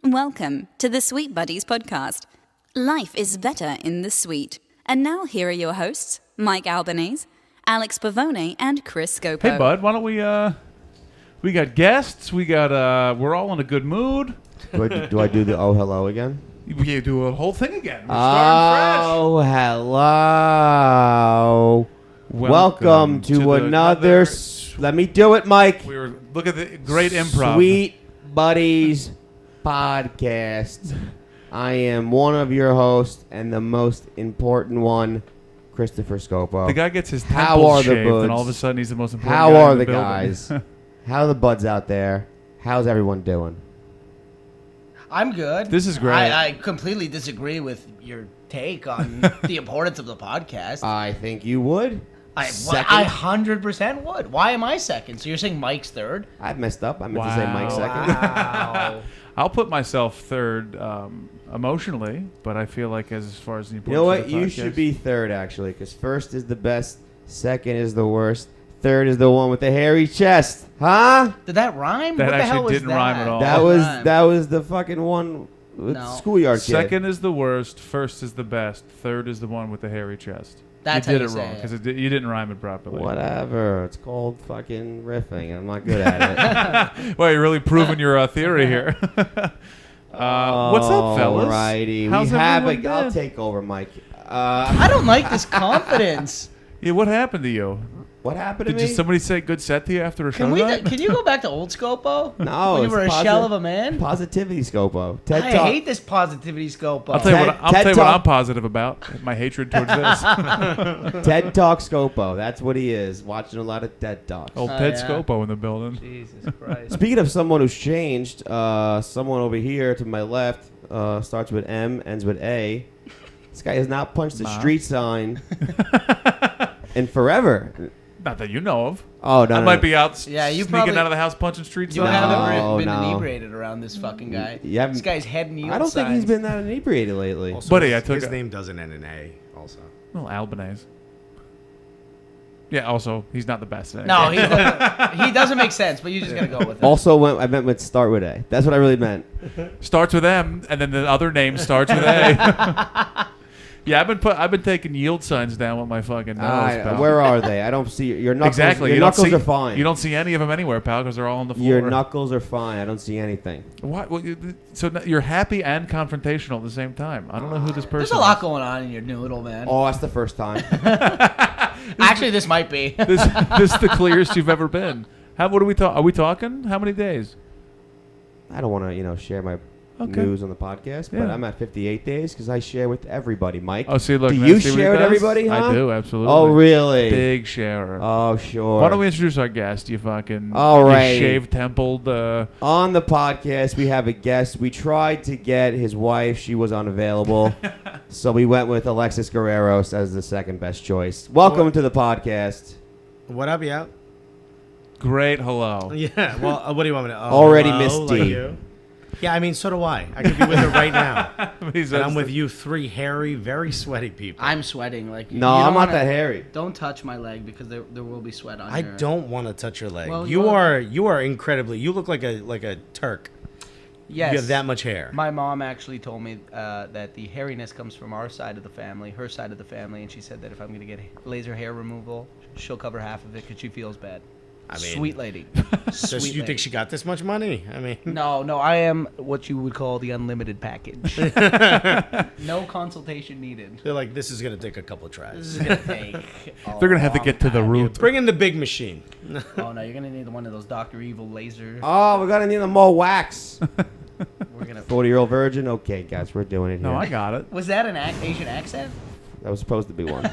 Welcome to the Sweet Buddies podcast. Life is better in the sweet. And now here are your hosts, Mike Albanese, Alex Pavone, and Chris Scopo. Hey, bud, why don't we got guests, we're all in a good mood. Do I do the oh hello again? We do a whole thing again. We're starting Oh hello. fresh. Welcome to another let me do it, Mike. Look at the great improv. Sweet Buddies podcast. I am one of your hosts and the most important one, Christopher Scopo. The guy gets his How temples are the shaved, buds? and all of a sudden he's the most important How guy are in the building. guys? How are the buds out there? How's everyone doing? I'm good. This is great. I completely disagree with your take on the importance of the podcast. I think you would. I Second? 100% would. Why am I second? So you're saying Mike's third? I messed up. I meant to say Mike second. Wow. I'll put myself third emotionally, but I feel like as far as the You importance know what? of the You podcast- should be third, actually, because first is the best, second is the worst, third is the one with the hairy chest. Huh? Did that rhyme? That what the actually hell was didn't that? rhyme at all. That was the fucking one with No. schoolyard kid. Second is the worst, first is the best, third is the one with the hairy chest. That's you how did you it say wrong it. because you didn't rhyme it properly. Whatever. It's called fucking riffing. I'm not good at it. Well, you're really proving your theory here. What's up, fellas? Alrighty. How's everyone I'll been? take over, Mike. I don't like this confidence. Yeah, what happened to you? What happened to Did me? somebody say good set to you after a show? Can you go back to old Scopo? No, When you it's were a shell of a man? Positivity Scopo. TED I Talk. hate this positivity Scopo. I'll tell you, TED I'll tell you what Talk. I'm positive about. My hatred towards this. TED Talk Scopo. That's what he is. Watching a lot of TED Talks. Old Oh, Ted yeah. Scopo in the building. Jesus Christ. Speaking of someone who's changed, someone over here to my left starts with M, ends with A. This guy has not punched a Ma. street sign in forever. Not that you know of. Oh, no, I no, might no. be out Yeah, you sneaking probably- out of the house punching street You signs. haven't been no. inebriated around this fucking guy. You haven't- This guy's head and I don't think he's been that inebriated lately. Also, Buddy, his, I took his a- name doesn't end in A. Also, Well, Albanese. Yeah, also, he's not the best at it. No, he doesn't make sense, but you just gotta go with it. Also, I meant with start with A. That's what I really meant. Starts with M, and then the other name starts with A. Yeah, I've been taking yield signs down with my fucking nose, pal. Where are they? I don't see your knuckles. Exactly. Your you don't knuckles see, are fine. You don't see any of them anywhere, pal, because they're all on the floor. Your knuckles are fine. I don't see anything. What? Well, so you're happy and confrontational at the same time. I don't know who this person There's a lot going on in your noodle, man. Oh, that's the first time. Actually, this might be. is. This is the clearest you've ever been. What are we talking? Are we talking? How many days? I don't want to, share my Okay. news on the podcast, but Yeah. I'm at 58 days because I share with everybody, Mike. Oh, see, look. Do man, you see what he share with does? everybody, huh? I do, absolutely. Oh, really? Big sharer. Oh, sure. Why don't we introduce our guest? You fucking All right. you shaved templed. On the podcast, we have a guest. We tried to get his wife. She was unavailable. So we went with Alexis Guerreros as the second best choice. Welcome to the podcast. what up, yeah? Great hello. Yeah. Well, what do you want me to? Already hello, missed like D. you? Yeah, I mean, so do I. I could be with her right now, He's and I'm with you, three hairy, very sweaty people. I'm sweating. Like No, you I'm don't not wanna- that hairy. Don't touch my leg because there will be sweat on I your... don't want to touch your leg. Well, you are incredibly. You look like a Turk. Yes. You have that much hair. My mom actually told me that the hairiness comes from our side of the family, her side of the family, and she said that if I'm going to get laser hair removal, she'll cover half of it because she feels bad. I mean, Sweet lady. Does Sweet you lady. think she got this much money? I mean, No, I am what you would call the unlimited package. No consultation needed. they're like, this is gonna take a couple tries. This is going to take They're gonna have to get to the root. Bring in the big machine. Oh, no, you're going to need one of those Dr. Evil laser. Oh, we're going to need a more wax. We're gonna. 40-year-old virgin? Okay, guys, we're doing it here. No, I got it. Was that an Asian accent? That was supposed to be one.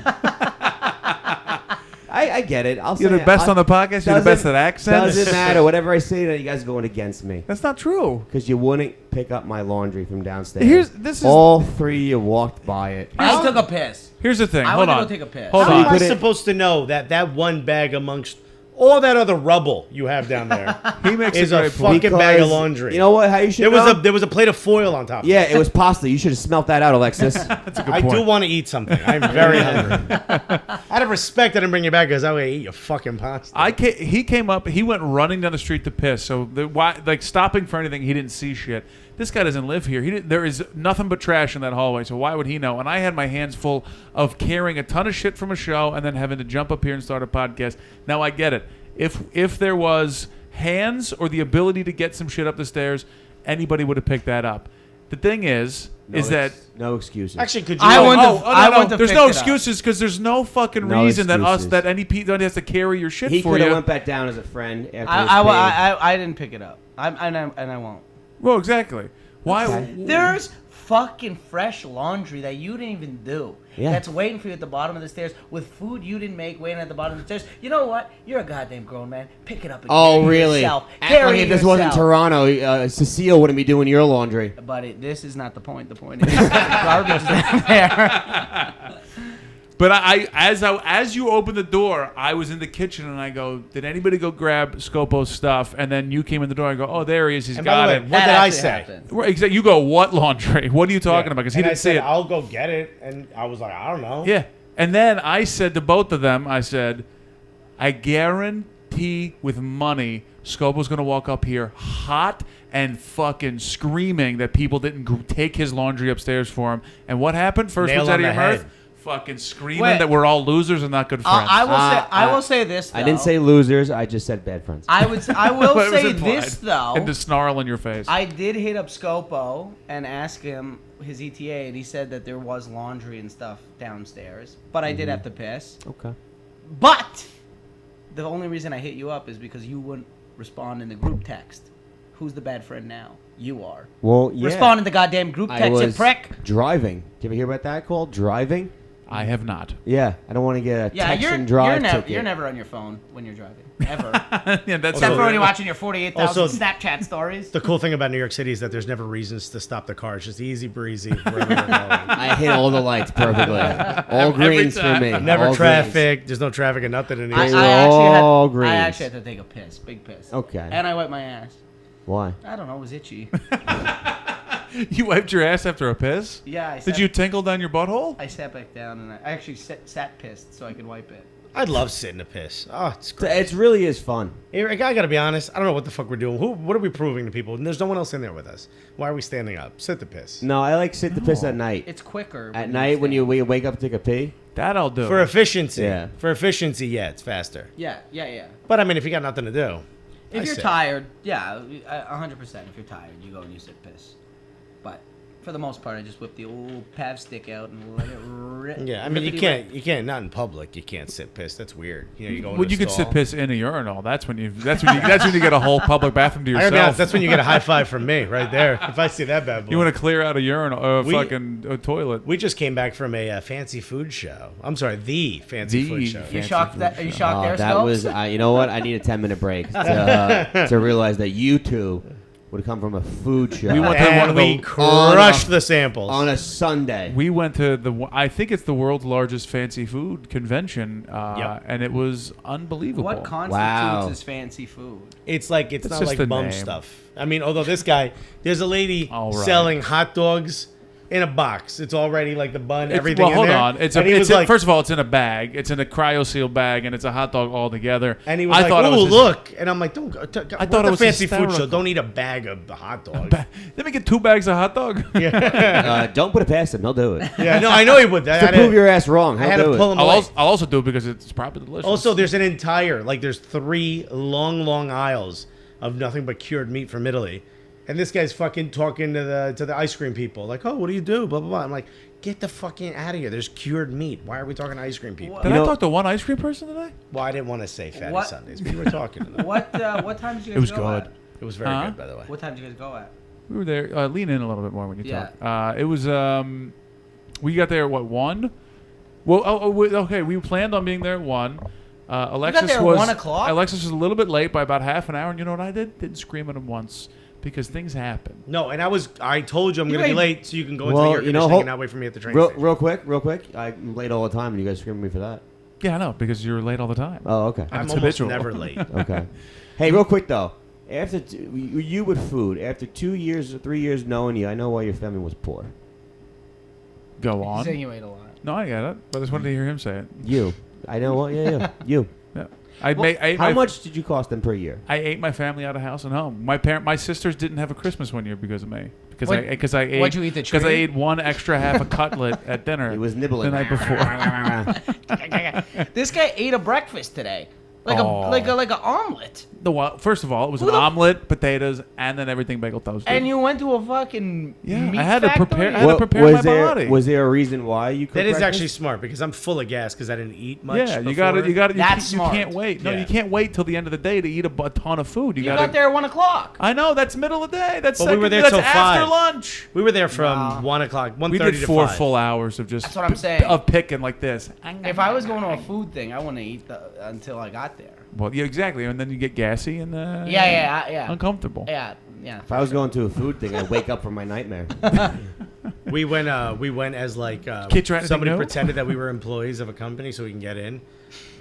I get it. I'll say You're the best on the podcast. You're the best at accents. Doesn't matter. Whatever I say, you guys are going against me. That's not true. Because you wouldn't pick up my laundry from downstairs. This is. All three of you walked by it. I took a piss. Here's the thing. I Hold went to on. go take a piss. Hold How So you am I couldn't- supposed to know that one bag amongst all that other rubble you have down there He makes is a a great point. fucking bag of Because, laundry? You know what? How you should know? there was a plate of foil on top. Yeah, it was pasta. You should have smelt that out, Alexis. That's a good I point. do want to eat something. I'm very hungry. Out of respect, I didn't bring you back because I would eat your fucking pasta. He came up. He went running down the street to piss. So stopping for anything, he didn't see shit. this guy doesn't live here. There is nothing but trash in that hallway, so why would he know? And I had my hands full of carrying a ton of shit from a show and then having to jump up here and start a podcast. Now I get it. If there was hands or the ability to get some shit up the stairs, anybody would have picked that up. The thing is that no excuses. Actually, could you? I like- wouldn't have there's picked no it up. excuses because there's no fucking No reason excuses. that anybody has to carry your shit He for could have you. went back down as a friend after his I didn't pick it up. And I won't. Well, exactly. Why? Okay. There's fucking fresh laundry that you didn't even do. Yeah. That's waiting for you at the bottom of the stairs with food you didn't make waiting at the bottom of the stairs. You know what? You're a goddamn grown man. Pick it up and Oh, carry really? yourself. Act Carry like if this yourself. wasn't Toronto, Cecile wouldn't be doing your laundry. But this is not the point. The point is garbage is down there. But as you opened the door, I was in the kitchen and I go, did anybody go grab Scopo's stuff? And then you came in the door. I go, oh, there he is. He's And got by it. the way, what That did I actually say? happened. Right, exactly. You go, what laundry? What are you talking about? Because he And I didn't see said, it. I'll go get it, and I was like, I don't know. Yeah. And then I said to both of them, I said, I guarantee with money, Scopo's going to walk up here hot and fucking screaming that people didn't take his laundry upstairs for him. And what happened? First Nail words out on of your the mouth? head. Fucking screaming Wait. that we're all losers and not good friends. I will say this. Though. I didn't say losers. I just said bad friends. I will But it was say implied. this though. And to snarl in your face. I did hit up Scopo and ask him his ETA, and he said that there was laundry and stuff downstairs. But I did have to piss. Okay. But the only reason I hit you up is because you wouldn't respond in the group text. Who's the bad friend now? You are. Well, yeah. Respond in the goddamn group I text, you was prick. driving. Did you ever hear about that called driving? I have not. Yeah, I don't want to get a Yeah, text you're and drive ticket. you're never on your phone when you're driving. Ever. Yeah, that's Except Also- for when you're watching your 48,000 Also- Snapchat stories. The cool thing about New York City is that there's never reasons to stop the car. It's just easy breezy wherever we're going. I hit all the lights perfectly. All greens for time. me. Never All traffic. There's no traffic and nothing in New I, York. were I actually all had, greens. I actually had to take a piss, big piss. Okay. And I wiped my ass. Greens. Why? I don't know, it was itchy. You wiped your ass after a piss? Yeah, Did you tinkle down your butthole? I sat back down and I actually sat pissed so I could wipe it. I'd love sitting to piss. Oh, it's great. It really is fun. Hey, I gotta be honest. I don't know what the fuck we're doing. What are we proving to people? And there's no one else in there with us. Why are we standing up? Sit to piss. No, I like sit to piss at night. It's quicker. At night when you wake up to take a pee. That I'll do. For efficiency. Yeah. For efficiency, yeah, it's faster. Yeah. But I mean, if you got nothing to do, If I you're sit. tired, yeah, 100%. If you're tired, you go and you sit piss. But for the most part, I just whip the old pav stick out and let it rip. Yeah, I mean, you can't, not in public. You can't sit piss. That's weird. You know, you go in Well, the you could stall. sit piss in a urinal. That's when you get a whole public bathroom to I gotta be honest, yourself. that's when you get a high five from me, right there. If I see that bad boy. You want to clear out a urinal, We- fucking a toilet. We just came back from a fancy food show. I'm sorry, the fancy food show. You shocked that? Are you shocked there, that Scopes? was. You know what? I need a 10-minute break to realize that you two would come from a food show We went to And one of we the- crushed the samples. on a Sunday. We went to I think it's the world's largest fancy food convention, Yep. and it was unbelievable. What constitutes Wow. as fancy food? It's like it's not just like the bum name. stuff. I mean, although this guy, there's a lady All right. selling hot dogs in a box. It's already like the bun, It's- everything. well, in hold there. on. It's and he was like, first of all, it's in a bag. It's in a cryo-sealed bag, and it's a hot dog all together. and he was I like, thought it "Oh, was look!" And I'm like, "Don't go." I thought it was fancy food show. hysterical. Don't eat a bag of hot dogs. Let me get 2 bags of hot dog. Don't put it past him. He'll do it. Yeah, no, I know he would. I To had prove to- your ass wrong, I he'll had do to pull it. him I'll away. also do it because it's probably delicious. Also, there's an entire there's 3 long aisles of nothing but cured meat from Italy, and this guy's fucking talking to the ice cream people like, "Oh, what do you do?" Blah blah blah. I'm like, "Get the fucking out of here! There's cured meat. Why are we talking to ice cream people?" Did You I know- talk to one ice cream person today? Well, I didn't want to say Fatty What? Sundays, but you were talking to them. What time did you guys It was go good. at? It was very Huh? good, by the way. What time did you guys go at? We were there. Lean in a little bit more when you Yeah. talk. It was. We got there at what, 1? Well, okay. We planned on being there at 1. Alexis there at was 1 o'clock? Alexis was a little bit late by about half an hour, and you know what I did? Didn't scream at him once because things happen. No, and I told you I'm You going to be ain't- late so you can go into Well, the air you know, conditioning hold- and not wait for me at the train Real, station. real quick. I'm late all the time, and you guys scream at me for that. Yeah, I know because you're late all the time. Oh, okay. I'm it's almost habitual. never late. Okay. Hey, real quick though. After you with food, after 2 years or 3 years knowing you, I know why your family was poor. Go He's on. saying you ate a lot. No, I get it. But I just wanted to hear him say it. You, I know what. Yeah. You. Yeah. I ate How my, much did you cost them per year? I ate my family out of house and home. My sisters didn't have a Christmas one year because of me. because What- I ate what'd you eat, the because I tree? ate one extra half a cutlet at dinner. He was nibbling. the night before. This guy ate a breakfast today, like Oh. like an omelet. First of all, it was Who an the- omelet, potatoes, and then everything bagel toasted. And you went to a fucking meat I had to factory? prepare. I had to prepare my body. Was there a reason why you cooked That is breakfast? actually smart because I'm full of gas because I didn't eat much. Yeah, you before. got it. You That's you smart. can't wait. No, Yeah. you can't wait till the end of the day to eat a ton of food. You gotta, got there at 1 o'clock. I know that's middle of the day. That's But we were there that's till after 5. lunch. We were there from Nah. 1 o'clock, 1:30 We did to 4 5. full hours of just That's what I'm saying. of picking like this. If I was going to a food thing, I wouldn't eat until I got there. Well, yeah, exactly, and then you get gassy and Yeah. uncomfortable. Yeah. If I was going to a food thing, I'd wake up from my nightmare. We went as like Kid trying to somebody know? pretended that we were employees of a company so we can get in.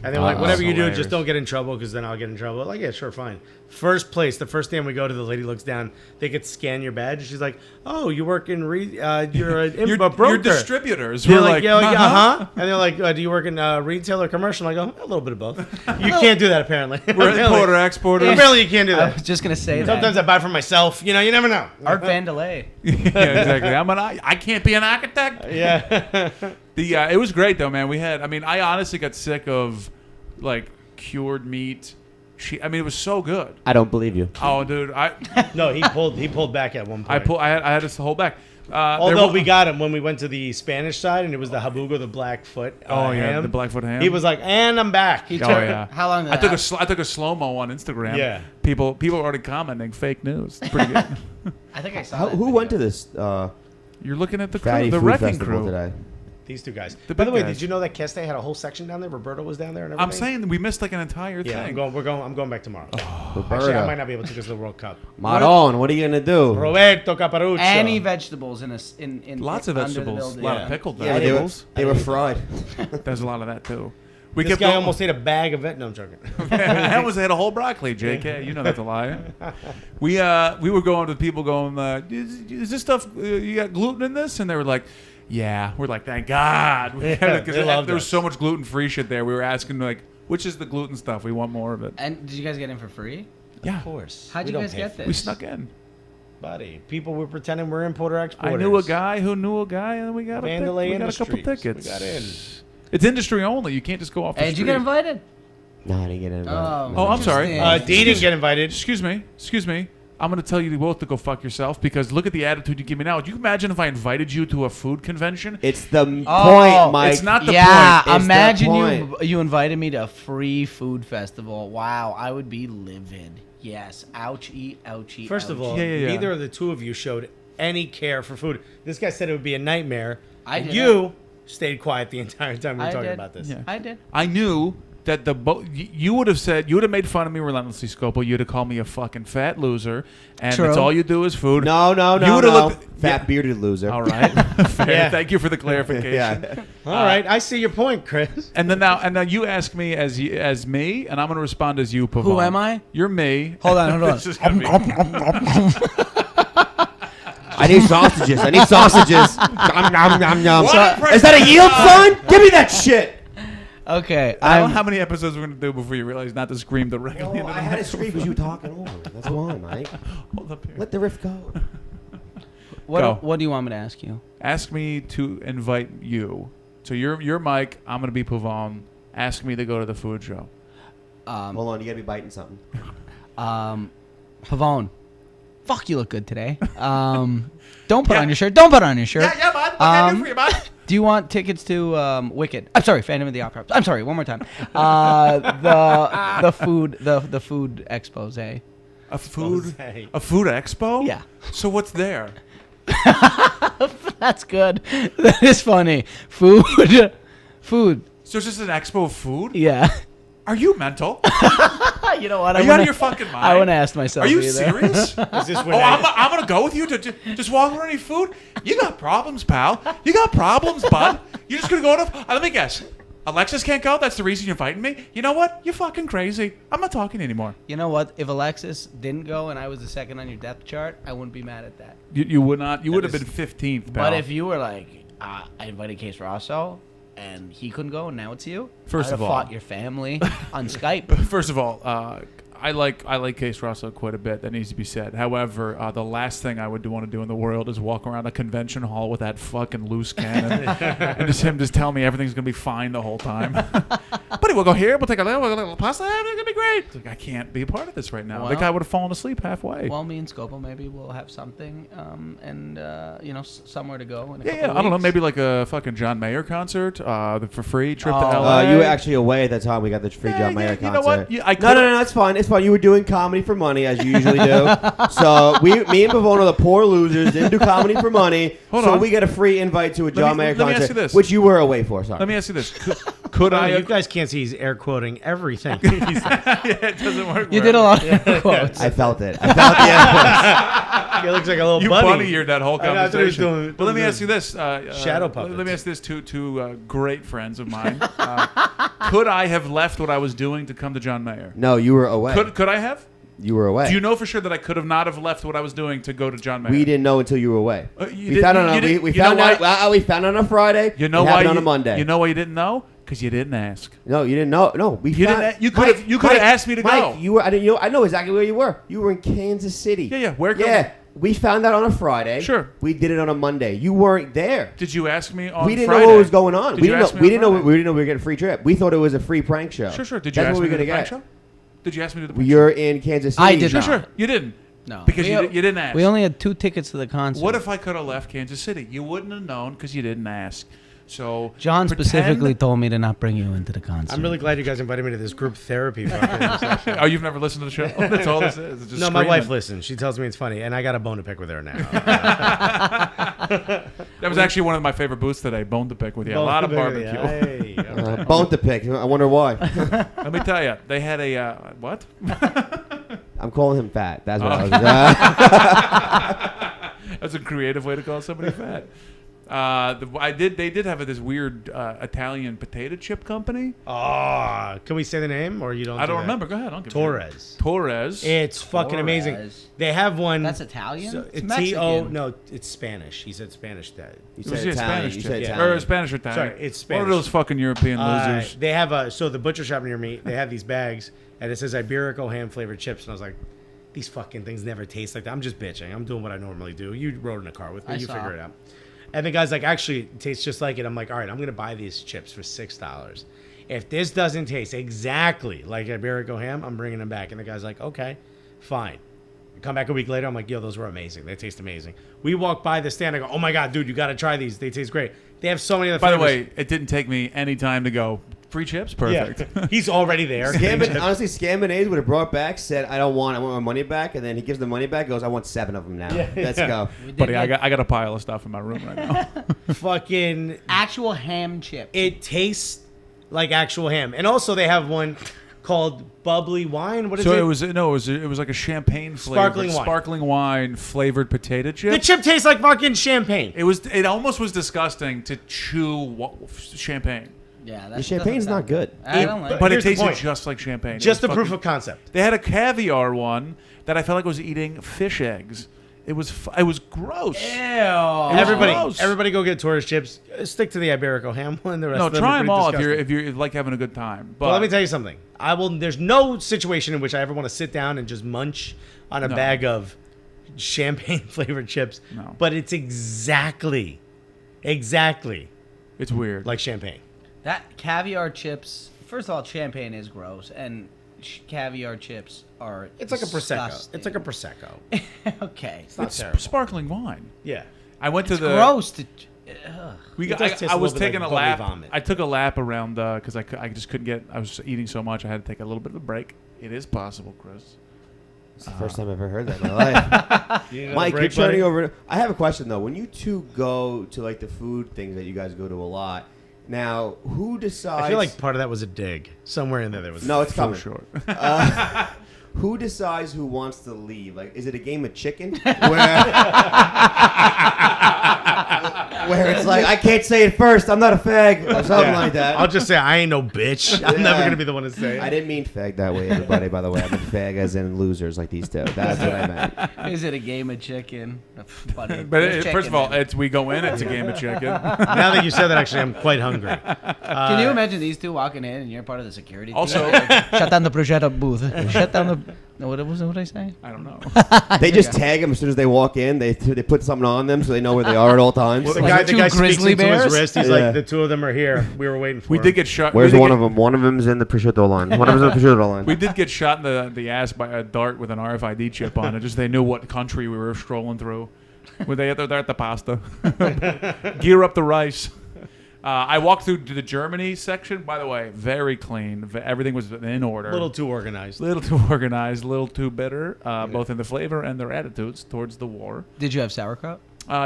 And they're Oh, like, whatever that's you do, hilarious. just don't get in trouble because then I'll get in trouble. Like, yeah, sure, fine. First place, the first time we go to, the lady looks down. They could scan your badge. And she's like, oh, you work in you're a broker. Your distributors. They're We're like, yeah, uh-huh. And they're like, do you work in retail or commercial? And I go, a little bit of both. You can't do that apparently. We're Apparently- importer exporters. Apparently you can't do I that. was just gonna say Sometimes that. I buy for myself. You never know. Art Vandelay. Yeah, exactly. I can't be an architect. Yeah. It was great though, man. I honestly got sick of like cured meat. It was so good. I don't believe you. Oh, dude, No, he pulled back at one point. I had to hold back. Although we got him when we went to the Spanish side, and it was the habugo, the Blackfoot. the Blackfoot ham. He was like, and I'm back. Oh yeah. How long did I that took a slow mo on Instagram. Yeah. People were already commenting fake news. It's pretty good. I think I saw that Who video. went to this You're looking at the fatty crew, the food wrecking festival crew. today? These two guys. The By the big way, guys. did you know that Keste had a whole section down there? Roberto was down there and I'm everything? saying that we missed like an entire Yeah, thing. I'm going back tomorrow. Actually, I Roberto. might not be able to because of the World Cup. Maron, what are you gonna do? Roberto Caparuccio. Any vegetables in Lots of under the vegetables, a building. lot Yeah. of pickled Yeah, they were, vegetables. they were fried. There's a lot of that too. We This kept guy going- almost ate a bag of it. No, I'm joking. I almost had a whole broccoli, JK. You know that's a lie. We were going to people going, is this stuff, you got gluten in this? And they were like, yeah. We're like, thank God. Yeah, Because they loved there was us. so much gluten-free shit there. We were asking, like, which is the gluten stuff? We want more of it. And did you guys get in for free? Yeah. Of course. How'd We you don't guys pay get for this? We snuck in. Buddy, people were pretending we're importer exporters. I knew a guy who knew a guy, and we got Vandalay we got a couple Industries. tickets. We got in. It's industry only. You can't just go off the Hey, did you street. get invited? No, I didn't get invited. Oh, I'm sorry. Interesting. Dee didn't get invited. Excuse me. I'm going to tell you both to go fuck yourself because look at the attitude you give me now. Do you imagine if I invited you to a food convention? It's the Oh, point, Mike. it's not the yeah, point. It's the imagine point. you invited me to a free food festival. Wow, I would be livid. Yes, ouchie, ouchie. First of ouchie. all, Yeah. neither of the two of you showed any care for food. This guy said it would be a nightmare. I and did. you stayed quiet the entire time we were I talking did. about this. Yeah. I did. I knew that you would have made fun of me relentlessly, Scopo. You'd have called me a fucking fat loser, and True. it's all you do is food. No, You would've looked- Fat yeah. bearded loser. All right. Fair. Yeah. Thank you for the clarification. Yeah. All right, I see your point, Chris. And now you ask me as me, and I'm going to respond as you, Pavon. Who am I? You're me. Hold on. This is gonna be- I need sausages. Nom, nom, nom, nom. What Is that a yield sign? Give me that shit. Okay, I don't know I'm. how many episodes we're going to do before you realize not to scream directly into the I had to scream because you were talking over. That's why, Mike. Hold up here. Let the riff go. Go. What do you want me to ask you? Ask me to invite you. So you're Mike. I'm going to be Pavon. Ask me to go to the food show. Hold on, you gotta be biting something. Pavone, fuck, you look good today. Don't put on your shirt. Don't put on your shirt. Yeah, bud. What can I do for you, bud? Do you want tickets to Wicked? I'm sorry, Phantom of the Opera. I'm sorry, one more time. The food expose. A food Jose. a food expo? Yeah. So what's there? That's good. That is funny. Food. So it's just an expo of food? Yeah. Are you mental? You know what? Are you out of your fucking mind? I wouldn't ask myself. Are you either. serious? Is this when Oh, I'm gonna go with you to just walk around and eat food? You got problems, pal. You got problems, bud. You're just gonna go to. Let me guess. Alexis can't go. That's the reason you're inviting me. You know what? You're fucking crazy. I'm not talking anymore. You know what? If Alexis didn't go and I was the second on your depth chart, I wouldn't be mad at that. You would not. You would have is- been 15th, pal. But if you were like, I invited Case Rosso and he couldn't go, and now it's you. First I'd of have all- fought your family on Skype. First of all, I like Case Russell quite a bit. That needs to be said. However, the last thing I would want to do in the world is walk around a convention hall with that fucking loose cannon and just tell me everything's gonna be fine the whole time. Buddy, we'll go here. We'll take a little pasta. It's gonna be great. Like, I can't be a part of this right now. Well, the guy would have fallen asleep halfway. Well, me and Scopo maybe we'll have something, and somewhere to go. In a Yeah, couple I don't know. weeks. Maybe like a fucking John Mayer concert for free. Trip to LA. You were actually away at the time we got the free John Mayer concert. You know what? No, it's fine. It's fine. You were doing comedy for money, as you usually do. So me and Pavono, the poor losers, didn't do comedy for money. Hold so on. we get a free invite to a John Mayer let me concert, ask you this. which you were away for. Sorry. Let me ask you this: Could I? You guys can't see he's air quoting everything. Yeah, it doesn't work. You did a lot of quotes. I felt it. I felt the effort. He looks like a little You bunny. bunny-eared that whole I know, I thought he was conversation. doing- But let me ask you this: shadow puppets. Let me ask this to two great friends of mine. Could I have left what I was doing to come to John Mayer? No, you were away. Could I have? You were away. Do you know for sure that I could have not have left what I was doing to go to John Mayer? We didn't know until you were away. You We found didn't- out. you didn't- We you know found out. why- We found out on a Friday. You know it why? happened on a Monday. You know why you didn't know? Because you didn't ask. No, you didn't know. No, we. You found, didn't. You could have. You could have asked me to Mike, go. you were. I didn't. I know exactly where you were. You were in Kansas City. Yeah. Where? Yeah. We found out on a Friday. Sure. We did it on a Monday. You weren't there. Did you ask me on We didn't Friday? know what was going on. Did We you didn't ask know. me We on didn't know. Friday? We didn't know we were getting a free trip. We thought it was a free prank show. Sure. Did you That's ask what me we to were the gonna prank get. show? Did you ask me to the prank You're in Kansas City. I did show? not. Sure. You didn't. No, Because you didn't ask. We only had 2 tickets to the concert. What if I could have left Kansas City? You wouldn't have known because you didn't ask. So John pretend- specifically told me to not bring you into the concert? I'm really glad you guys invited me to this group therapy fucking session. Oh, you've never listened to the show? That's all this is. It's just No, my screaming. wife listens. She tells me it's funny, and I got a bone to pick with her now. That was actually one of my favorite booths today. Bone to pick with you. A lot of barbecue. Hey, okay. Bone to pick. I wonder why. Let me tell you, they had a what? I'm calling him fat. That's what I was. That's a creative way to call somebody fat. They did have this weird Italian potato chip company. Oh, can we say the name or you don't? I don't that? remember. Go ahead. I'll give Torres. Torres. It's fucking amazing. Torres. They have one. That's Italian? So, It's T-O. Mexican. No, it's Spanish. He said Spanish. Dad. You It was said Italian. Spanish You chip. said Yeah. Italian. Or Spanish or Italian. Sorry, it's One of Spanish. those fucking European losers. They have so the butcher shop near me. They have these bags, and it says Iberico ham flavored chips, and I was like, these fucking things never taste like that. I'm just bitching. I'm doing what I normally do. You rode in a car with me. I You saw. figure it out. And the guy's like, actually, it tastes just like it. I'm like, all right, I'm gonna buy these chips for $6. If this doesn't taste exactly like Iberico ham, I'm bringing them back. And the guy's like, okay, fine. Come back a week later. I'm like, yo, those were amazing. They taste amazing. We walk by the stand. I go, oh my god, dude, you got to try these. They taste great. They have so many other By the flavors. way, it didn't take me any time to go. Free chips, perfect. Yeah, he's already there. Honestly, Scambinaze would have brought back, said, I want my money back, and then he gives the money back, goes, I want 7 of them now. Let's go. Buddy, I got a pile of stuff in my room right now. Fucking, Actual ham chip. it tastes like actual ham. And also they have one called bubbly wine. What is So it? it was like a champagne flavored Sparkling wine. wine flavored potato chip. The chip tastes like fucking champagne. It almost was disgusting to chew champagne. Yeah, The champagne's not good. I don't like But it. it Here's the tasted point. just like champagne. Just the the proof of concept. They had a caviar one that I felt like was eating fish eggs. It was gross. Everybody go get Torres chips. Stick to the Iberico ham one. The rest No, of them try are them pretty all disgusting. if you like having a good time. But Well, let me tell you something. There's no situation in which I ever want to sit down and just munch on a No. bag of champagne flavored chips. No. But it's exactly it's weird. like champagne. That caviar chips. First of all, champagne is gross, and caviar chips are. It's like a prosecco. disgusting. It's like a prosecco. Okay. It's not it's terrible. sparkling wine. Yeah. I went to It's the gross to. We It got, does taste I a was little bit taking like a lap. bubbly vomit. I took a lap around because I just couldn't get. I was eating so much. I had to take a little bit of a break. It is possible, Chris. It's the first time I've ever heard that in my life. Mike, you're turning over. I have a question, though. When you two go to, like, the food things that you guys go to a lot, now, who decides... I feel like part of that was a dig. Somewhere in there was... No, it's coming. For sure. Who decides who wants to leave? Like, is it a game of chicken? Where It's like, I can't say it first. I'm not a fag. Or something like that. I'll just say I ain't no bitch. I'm never gonna be the one to say it. I didn't mean fag that way, everybody, by the way. I meant fag as in losers like these two. That's what I meant. Is it a game of chicken? Funny. But first of all, we go in. It's a game of chicken. Now that you said that, actually, I'm quite hungry. Can you imagine these two walking in and you're part of the security team? Also- Shut down the projector booth. Shut down the... No, what did I say? I don't know. They just tag them as soon as they walk in. They put something on them so they know where they are at all times. Well, the Like guy two speaks grizzly into his bears? wrist. He's Yeah. like, the two of them are here. We were waiting for We him. did get shot. Where's we did one get- of them? One of them's in the prosciutto line. One of them's in the prosciutto line. We did get shot in the ass by a dart with an RFID chip on it. Just they knew what country we were strolling through. Were they at the pasta? Gear up the rice. I walked through to the Germany section. By the way, very clean. Everything was in order. A little too organized. Little too organized, a little too bitter, both in the flavor and their attitudes towards the war. Did you have sauerkraut?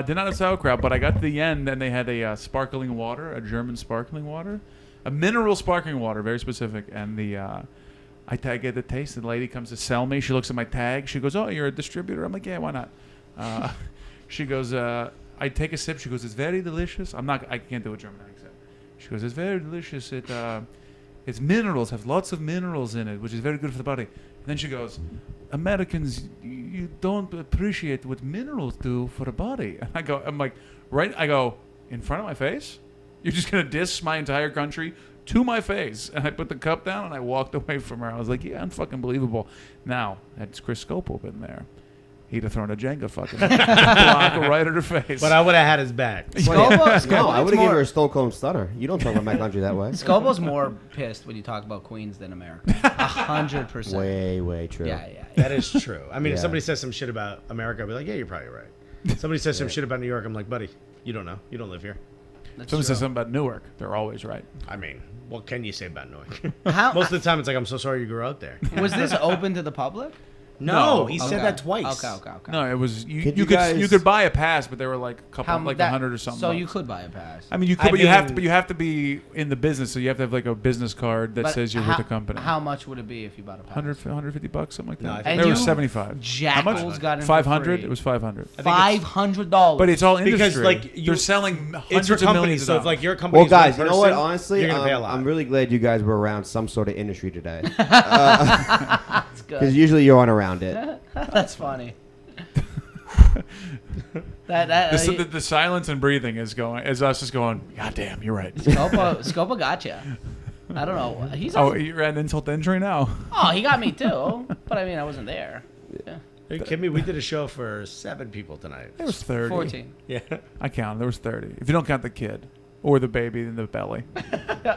Did not have sauerkraut, but I got to the end and they had a sparkling water, a German sparkling water, a mineral sparkling water, very specific. And I get the taste. The lady comes to sell me. She looks at my tag. She goes, "Oh, you're a distributor." I'm like, "Yeah, why not?" She goes, I take a sip. She goes, "It's very delicious." I can't do a German accent. She goes, "It's very delicious. It's minerals, have lots of minerals in it, which is very good for the body." And then she goes, "Americans, you don't appreciate what minerals do for the body." And I'm like, right? I go, in front of my face? You're just going to diss my entire country to my face? And I put the cup down and I walked away from her. I was like, yeah, unfucking believable. Now, had Chris Scopo been there, he'd have thrown a Jenga fucking block right at her face. But I would have had his back. Scopo, No, I would have given more, her a Stone Cold Stunner. You don't talk about my country that way. Scopo's more pissed when you talk about Queens than America. 100%. Way true. Yeah. That is true. I mean, if Yeah. somebody says some shit about America, I'd be like, yeah, you're probably right. Somebody says some shit about New York, I'm like, buddy, you don't know. You don't live here. That's Someone true. says something about Newark, they're always right. I mean, what can you say about Newark? How, Most of the time, it's like, I'm so sorry you grew out there. was this open to the public? No, No. he Okay. said that twice. Okay. No, it was you Could you you could guys- you could buy a pass, but they were like a couple, How like that- 100 or something. So you bucks. could buy a pass. I mean, you could, I but mean- you have to be in the business, so you have to have like a business card that But says you're how, with the company. How much would it be if you bought a pass? 150 bucks, something like No, I that. think- There And was you 75. How much? jackals got in for 500. free. It was 500. $500. But it's all industry. Because, like, they're selling It's hundreds your of company, millions. so of if like dollars. your company Well, guys, you know what? person, Honestly, you're gonna pay a lot. I'm really glad you guys were around some sort of industry today. That's Because good. usually you aren't around it. That's funny. The silence and breathing is us just going, God damn, you're right. Scopo gotcha. I don't know. He's Oh, you're at insult to injury now. Oh, he got me too. But I mean, I wasn't there. Yeah. Are you kidding me? We did a show for 7 people tonight. There was 30. 14. Yeah. I counted. There was 30. If you don't count the kid or the baby in the belly.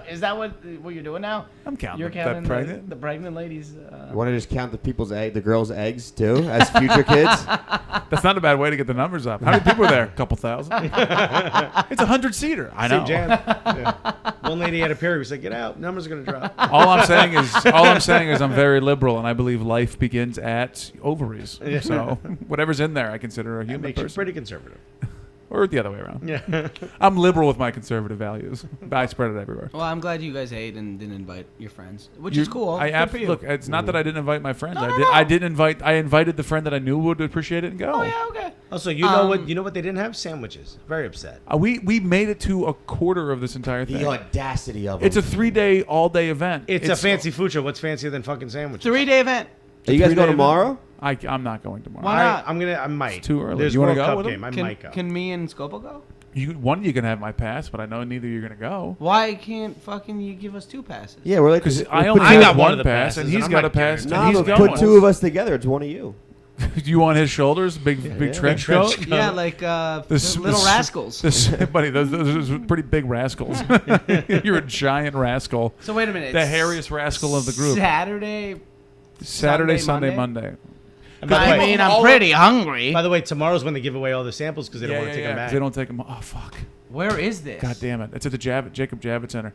Is that what you're doing now? I'm counting. You're that counting pregnant. the pregnant ladies. You want to just count the girls' eggs too, as future kids? That's not a bad way to get the numbers up. How many people were there? A couple thousand. It's a 100-seater. I know. Same jam. Yeah. One lady had a period. We said, "Get out. Numbers are gonna drop." All I'm saying is I'm very liberal, and I believe life begins at ovaries. So whatever's in there, I consider a That human makes you person, pretty conservative. or the other way around. Yeah. I'm liberal with my conservative values. I spread it everywhere. Well, I'm glad you guys ate and didn't invite your friends, which is cool. Good for you. Look. It's not that I didn't invite my friends. No, I invited the friend that I knew would appreciate it and go. Oh yeah, okay. Also, you know what? You know what they didn't have? Sandwiches. Very upset. We made it to a quarter of this entire thing. The audacity of it. It's a 3-day, all-day event. It's a fancy food show. What's fancier than fucking sandwiches? 3-day event. Are you guys 3-day going event. tomorrow? I'm not going tomorrow. Why not? I might. It's too early. There's You wanna World go Cup with 'em? game. I Can, might go. can me and Scopo go? You can have my pass, but I know neither you're gonna go. Why can't fucking you give us 2 passes? Yeah, we're like, Because we'll I put only I got got one one of the pass, passes, and and he's I'm got not a pass, carrying and Nah, he's but going. put 2 of us together. It's one of you. Do you want his shoulders? Big trench trench coat? coat. Yeah, like little rascals. Buddy, those are pretty big rascals. You're a giant rascal. So wait a minute. The hairiest rascal of the group. Saturday. Saturday, Sunday, Monday? Monday. And by the I way- mean, I'm pretty hungry. By the way, tomorrow's when they give away all the samples because they don't want to take them 'cause back. They don't take them. Oh, fuck. Where is this? God damn it. It's at the Jacob Javits Center.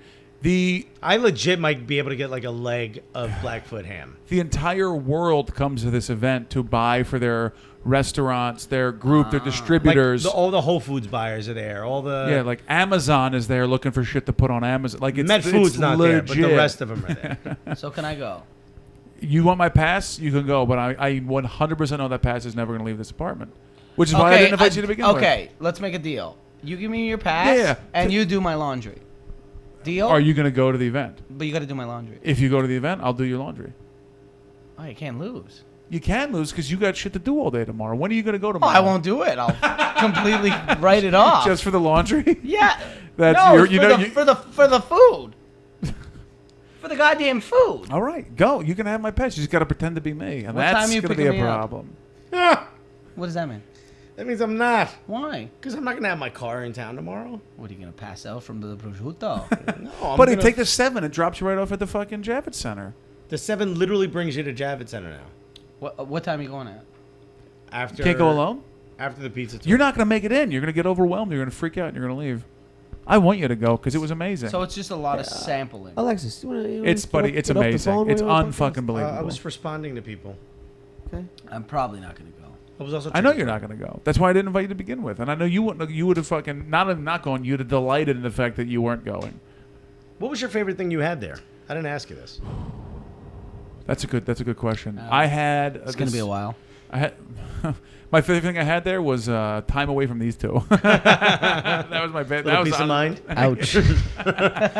I legit might be able to get like a leg of Blackfoot ham. The entire world comes to this event to buy for their restaurants, their group, their Like distributors. all the Whole Foods buyers are there. All the Like Amazon is there looking for shit to put on Amazon. Like it's Met Foods it's not legit. there, but the rest of them are there. So can I go? You want my pass? You can go, but I 100% know that pass is never going to leave this apartment, which is why I didn't invite you to begin with. Okay, let's make a deal. You give me your pass, Yeah. and you do my laundry. Deal? Are you going to go to the event? But you got to do my laundry. If you go to the event, I'll do your laundry. Oh, you can't lose. You can lose because you got shit to do all day tomorrow. When are you going to go Oh, tomorrow? I won't do it. I'll completely write it off. Just for the laundry? Yeah. That's no, your- it's you for know, the, you- for the food. For the goddamn food. All right, go. You can have my pets. You just got to pretend to be me, and What time that's are you going to be picking a me up? problem. What does that mean? That means I'm not. Why? Because I'm not going to have my car in town tomorrow. What, are you going to pass out from the prosciutto? No, I'm Buddy, gonna- take the 7. It drops you right off at the fucking Javits Center. The 7 literally brings you to Javits Center now. What time are you going at? After Can't go alone? After the pizza tour. You're not going to make it in. You're going to get overwhelmed. You're going to freak out, and you're going to leave. I want you to go because it was amazing. So it's just a lot of sampling. Alexis, you wanna It's, buddy, it's amazing. It's unfucking believable. I was responding to people. Okay. I'm probably not going to go. I was also. I know you're not going to go. That's why I didn't invite you to begin with. And I know you wouldn't. You would have fucking not going. You'd have delighted in the fact that you weren't going. What was your favorite thing you had there? I didn't ask you this. That's a good question. I had. It's going to be a while. I had. My favorite thing I had there was time away from these two. That was my favorite. Little piece of mind. Ouch.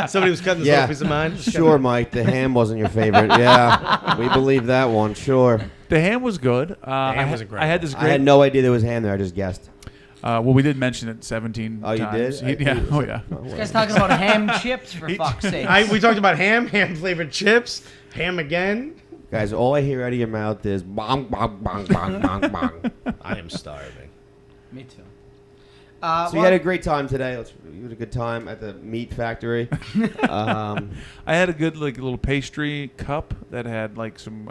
Somebody was cutting this Yeah. little piece of mind. Sure, Mike. The ham wasn't your favorite. Yeah, we believe that one. Sure. The ham was good. ham was incredible. I had this I great. had no idea there was ham there. I just guessed. Well, we did mention it 17 Oh, you times. did? Yeah. Oh, yeah. This guy's talking about ham chips, for fuck's sake. We talked about ham flavored chips, ham again. Guys, all I hear out of your mouth is bong, bong, bong, bong, bong, bong. I am starving. Me too. So you had a great time today. You had a good time at the meat factory. I had a good like little pastry cup that had like some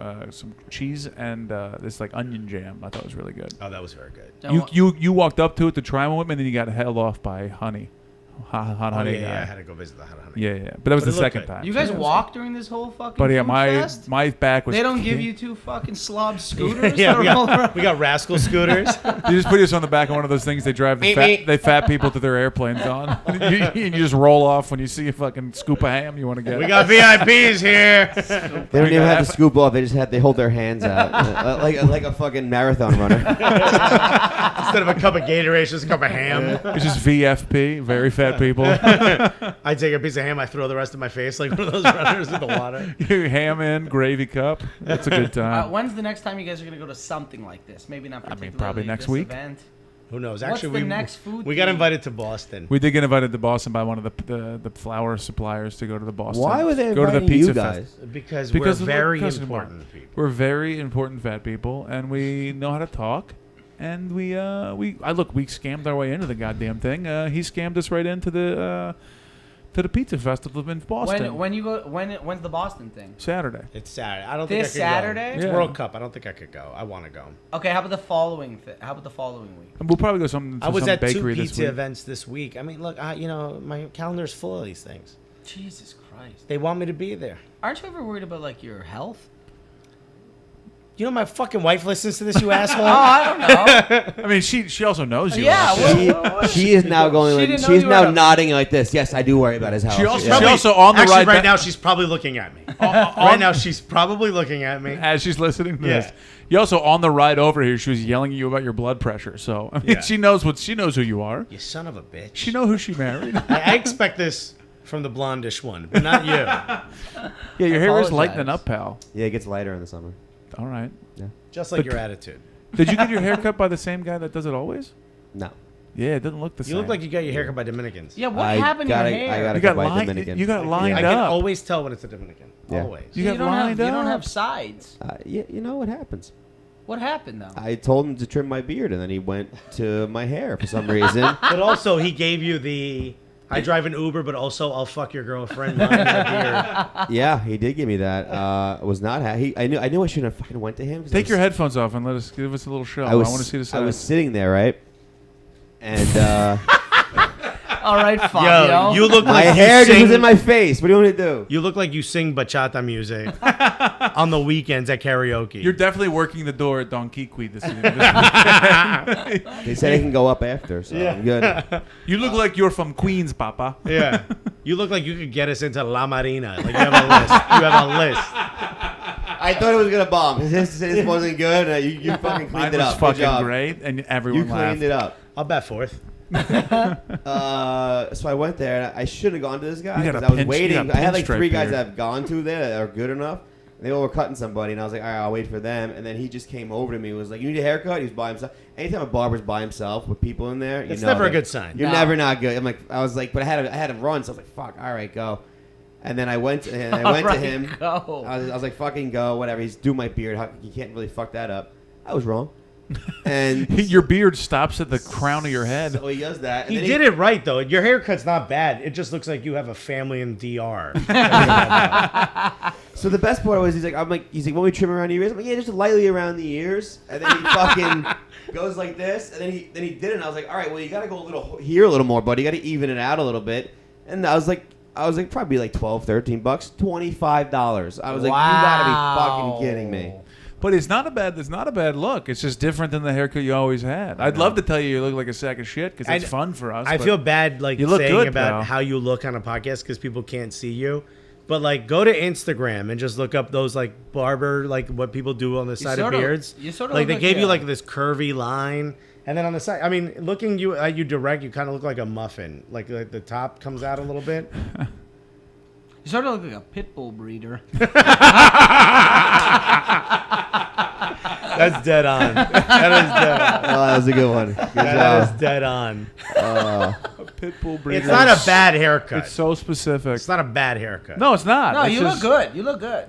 cheese and this like onion jam. I thought it was really good. Oh, that was very good. You walked up to it to try one with me, and then you got held off by honey, hot honey guy. Yeah, I had to go visit the hot honey. Yeah. But that was But the it looked second good. time. You guys walked during this whole fucking But yeah, food my fest? my back was. They don't give you two fucking slob scooters? Yeah, that are all around? we got rascal scooters. You just put us on the back of one of those things they drive the fat people to their airplanes on. you just roll off when you see a fucking scoop of ham you want to get. We got VIPs here. They don't even have to scoop off. They hold their hands out like a fucking marathon runner. Instead of a cup of Gatorade, it's just a cup of ham. It's just VFP, very fat people. I take a piece of ham, I throw the rest of my face like one of those runners in the water. Ham in, gravy cup. That's a good time. When's the next time you guys are going to go to something like this? Maybe not particularly probably next this week. event. Who knows? What's Actually, the next food we got thing? invited to Boston. We did get invited to Boston by one of the flour suppliers to go to the Boston. Why were they go to the inviting pizza you fest. guys? Because Because we're of the very customer. important people. We're very important fat people, and we know how to talk. And we scammed our way into the goddamn thing. He scammed us right into the pizza festival in Boston. When's the Boston thing? Saturday. It's Saturday. I don't think I This could Saturday? go. It's Yeah. World Cup. I don't think I could go. I want to go. Okay, how about the following week? And we'll probably go to I was some at 2 bakery this pizza week. events this week. I mean, look, my calendar's full of these things. Jesus Christ. They want me to be there. Aren't you ever worried about like your health? You know my fucking wife listens to this, you asshole. Oh, I don't know. I mean, she also knows you. Yeah, actually. She is now going. She Like, didn't know she's you now were a- nodding like this. Yes, I do worry about his health. She also- Yeah. she also on the Actually, ride right back- now she's probably looking at me. Right now she's probably looking at me. As she's listening to Yeah. this, you also on the ride over here, she was yelling at you about your blood pressure. So I mean, Yeah. she knows who you are. You son of a bitch. She know who she married. I expect this from the blondish one, but not you. Yeah, your hair is apologize. lightening up, pal. Yeah, it gets lighter in the summer. All right. Just like your attitude. Did you get your hair cut by the same guy that does it always? No. Yeah, it doesn't look the same. You look like you got your haircut by Dominicans. Yeah, what I happened gotta- to your I hair? gotta You got go by lined. Dominican. You got lined I can up. always tell when it's a Dominican. Yeah. Always. You you got don't lined have, up. You don't have sides. Yeah, you know what happens. What happened though? I told him to trim my beard, and then he went to my hair for some reason. But also, he gave you the I drive an Uber, but also I'll fuck your girlfriend. Line right here. Yeah, he did give me that. I was not. I knew I shouldn't have fucking went to him. 'cause Take I your was- headphones off and give us a little show. I want to see the side. I was sitting there, right, and All right, Fabio. Yo, you look my like hair you just was sing, in my face. What do you want me to do? You look like you sing bachata music on the weekends at karaoke. You're definitely working the door at Don Quiqui this evening. They said I can go up after, so I'm good. You look like you're from Queens, Papa. Yeah. You look like you could get us into La Marina. Like you have a list. You have a list. I thought it was gonna bomb. This wasn't good. You fucking Mine cleaned it was up. Good fucking job. great, and You everyone cleaned laughed. it up. I'll bet fourth. So I went there. And I should have gone to this guy You got because a I was pinch- you waiting. got I had like pinstripe 3 guys beard. that I've gone to there that are good enough. They all were cutting somebody, and I was like, all right, I'll wait for them. And then he just came over to me and was like, you need a haircut? He was by himself. Anytime a barber's by himself with people in there, It's you know never a that good sign. You're No. never not good. I was like, but I had to run, so I was like, fuck, all right, go. And then I went to him. Go. I was like, fucking go, whatever. He's doing my beard. You can't really fuck that up. I was wrong. And Your beard stops at the crown of your head. so he does that. And He then did it right though. Your haircut's not bad. It just looks like you have a family in DR. So the best part was he's like, want me to trim around the ears? I'm like, yeah, just lightly around the ears. And then he fucking goes like this. And then he did it. And I was like, all right, well, you got to go a little more, buddy. You got to even it out a little bit. And I was like, probably like $12, $13, $25. I was like, you got to be fucking kidding me. But it's not a bad look. It's just different than the haircut you always had. I'd love to tell you look like a sack of shit because it's fun for us. I but feel bad like you look saying good, about pal. how you look on a podcast because people can't see you. But like, go to Instagram and just look up those like barber, like what people do on the side of sorta- beards. you sorta like look they like gave you you. like this curvy line, and then on the side, I mean, looking you at you direct, you kind of look like a muffin. Like the top comes out a little bit. You sort of look like a pit bull breeder. That's dead on. That is dead on. Oh, that was a good one. Good That is job. dead on. Pitbull breeder. It's not a bad haircut. It's so specific. It's not a bad haircut. No, it's not. No, It's you just- look good. You look good.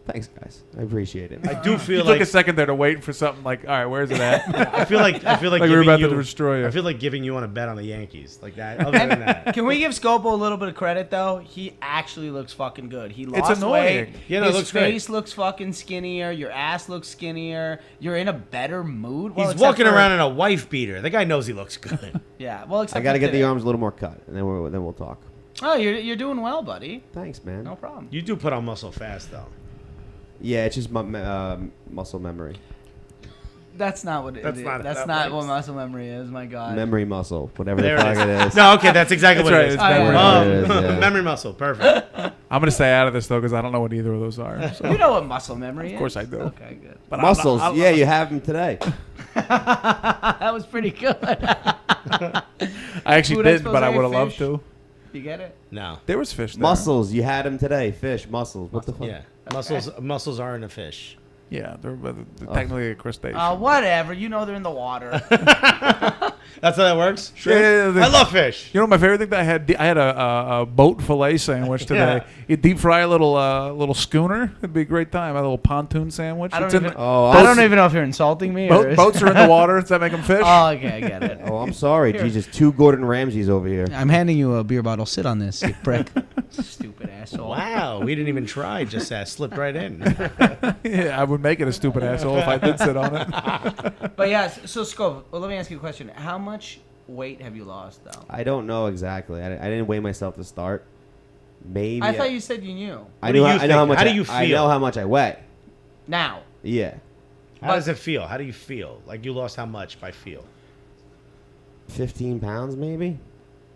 Thanks, guys. I appreciate it. I do You feel took like a second there to wait for something like, all right, where's it at? I feel like Like we were giving about you, to destroy you. I feel like giving you on a bet on the Yankees like that. Other than that, Can we give Scopo a little bit of credit though? He actually looks fucking good. He lost annoying. weight. Yeah, no, it His looks great. face looks fucking skinnier. Your ass looks skinnier. You're in a better mood. Well, he's except walking for- around in a wife beater. The guy knows he looks good. Yeah. Well, except I got to for get the today. arms a little more cut, and then we'll talk. Oh, you're doing well, buddy. Thanks, man. No problem. You do put on muscle fast though. Yeah, it's just my muscle memory. That's not what it That's is. not- That's that not works. what muscle memory is. My God. Memory muscle, whatever There the it fuck is. it is. No, okay, that's exactly That's what right, it is. it's memory. It is, yeah. Memory muscle, perfect. I'm going to stay out of this, though, because I don't know what either of those are. So. You know what muscle memory is? Of course I do. Okay, good. But Muscles, I'm not- yeah, you have them today. That was pretty good. I actually Food didn't, but I expose, would have loved fish. to. You get it? No. There was fish there. Muscles, you had them today. Fish, muscles. What the fuck? Yeah. Muscles aren't a fish. Yeah, they're technically a crustacean. Whatever. You know they're in the water. That's how that works? Yeah, I love fish. You know my favorite thing that I had a boat fillet sandwich today. Yeah. You deep fry a little schooner. It'd be a great time. A little pontoon sandwich. I don't It's in even- the- Oh, I don't even know if you're insulting me. Or boats are in the water. Does that make them fish? Oh, okay, I get it. Oh, I'm sorry. Jesus, 2 Gordon Ramsays over here. I'm handing you a beer bottle. Sit on this, you prick. Stupid asshole. Wow, we didn't even try. Just slipped right in. Yeah, I would make it a stupid asshole if I did sit on it. But yeah, so Scopo, let me ask you a question. How much weight have you lost, though? I don't know exactly. I didn't weigh myself to start. Maybe. I thought you said you knew. I What knew. do you I know how think? much. How do you I feel? know how much I weigh. Now. Yeah, How does it feel? How do you feel? Like you lost how much by feel? 15 pounds, maybe.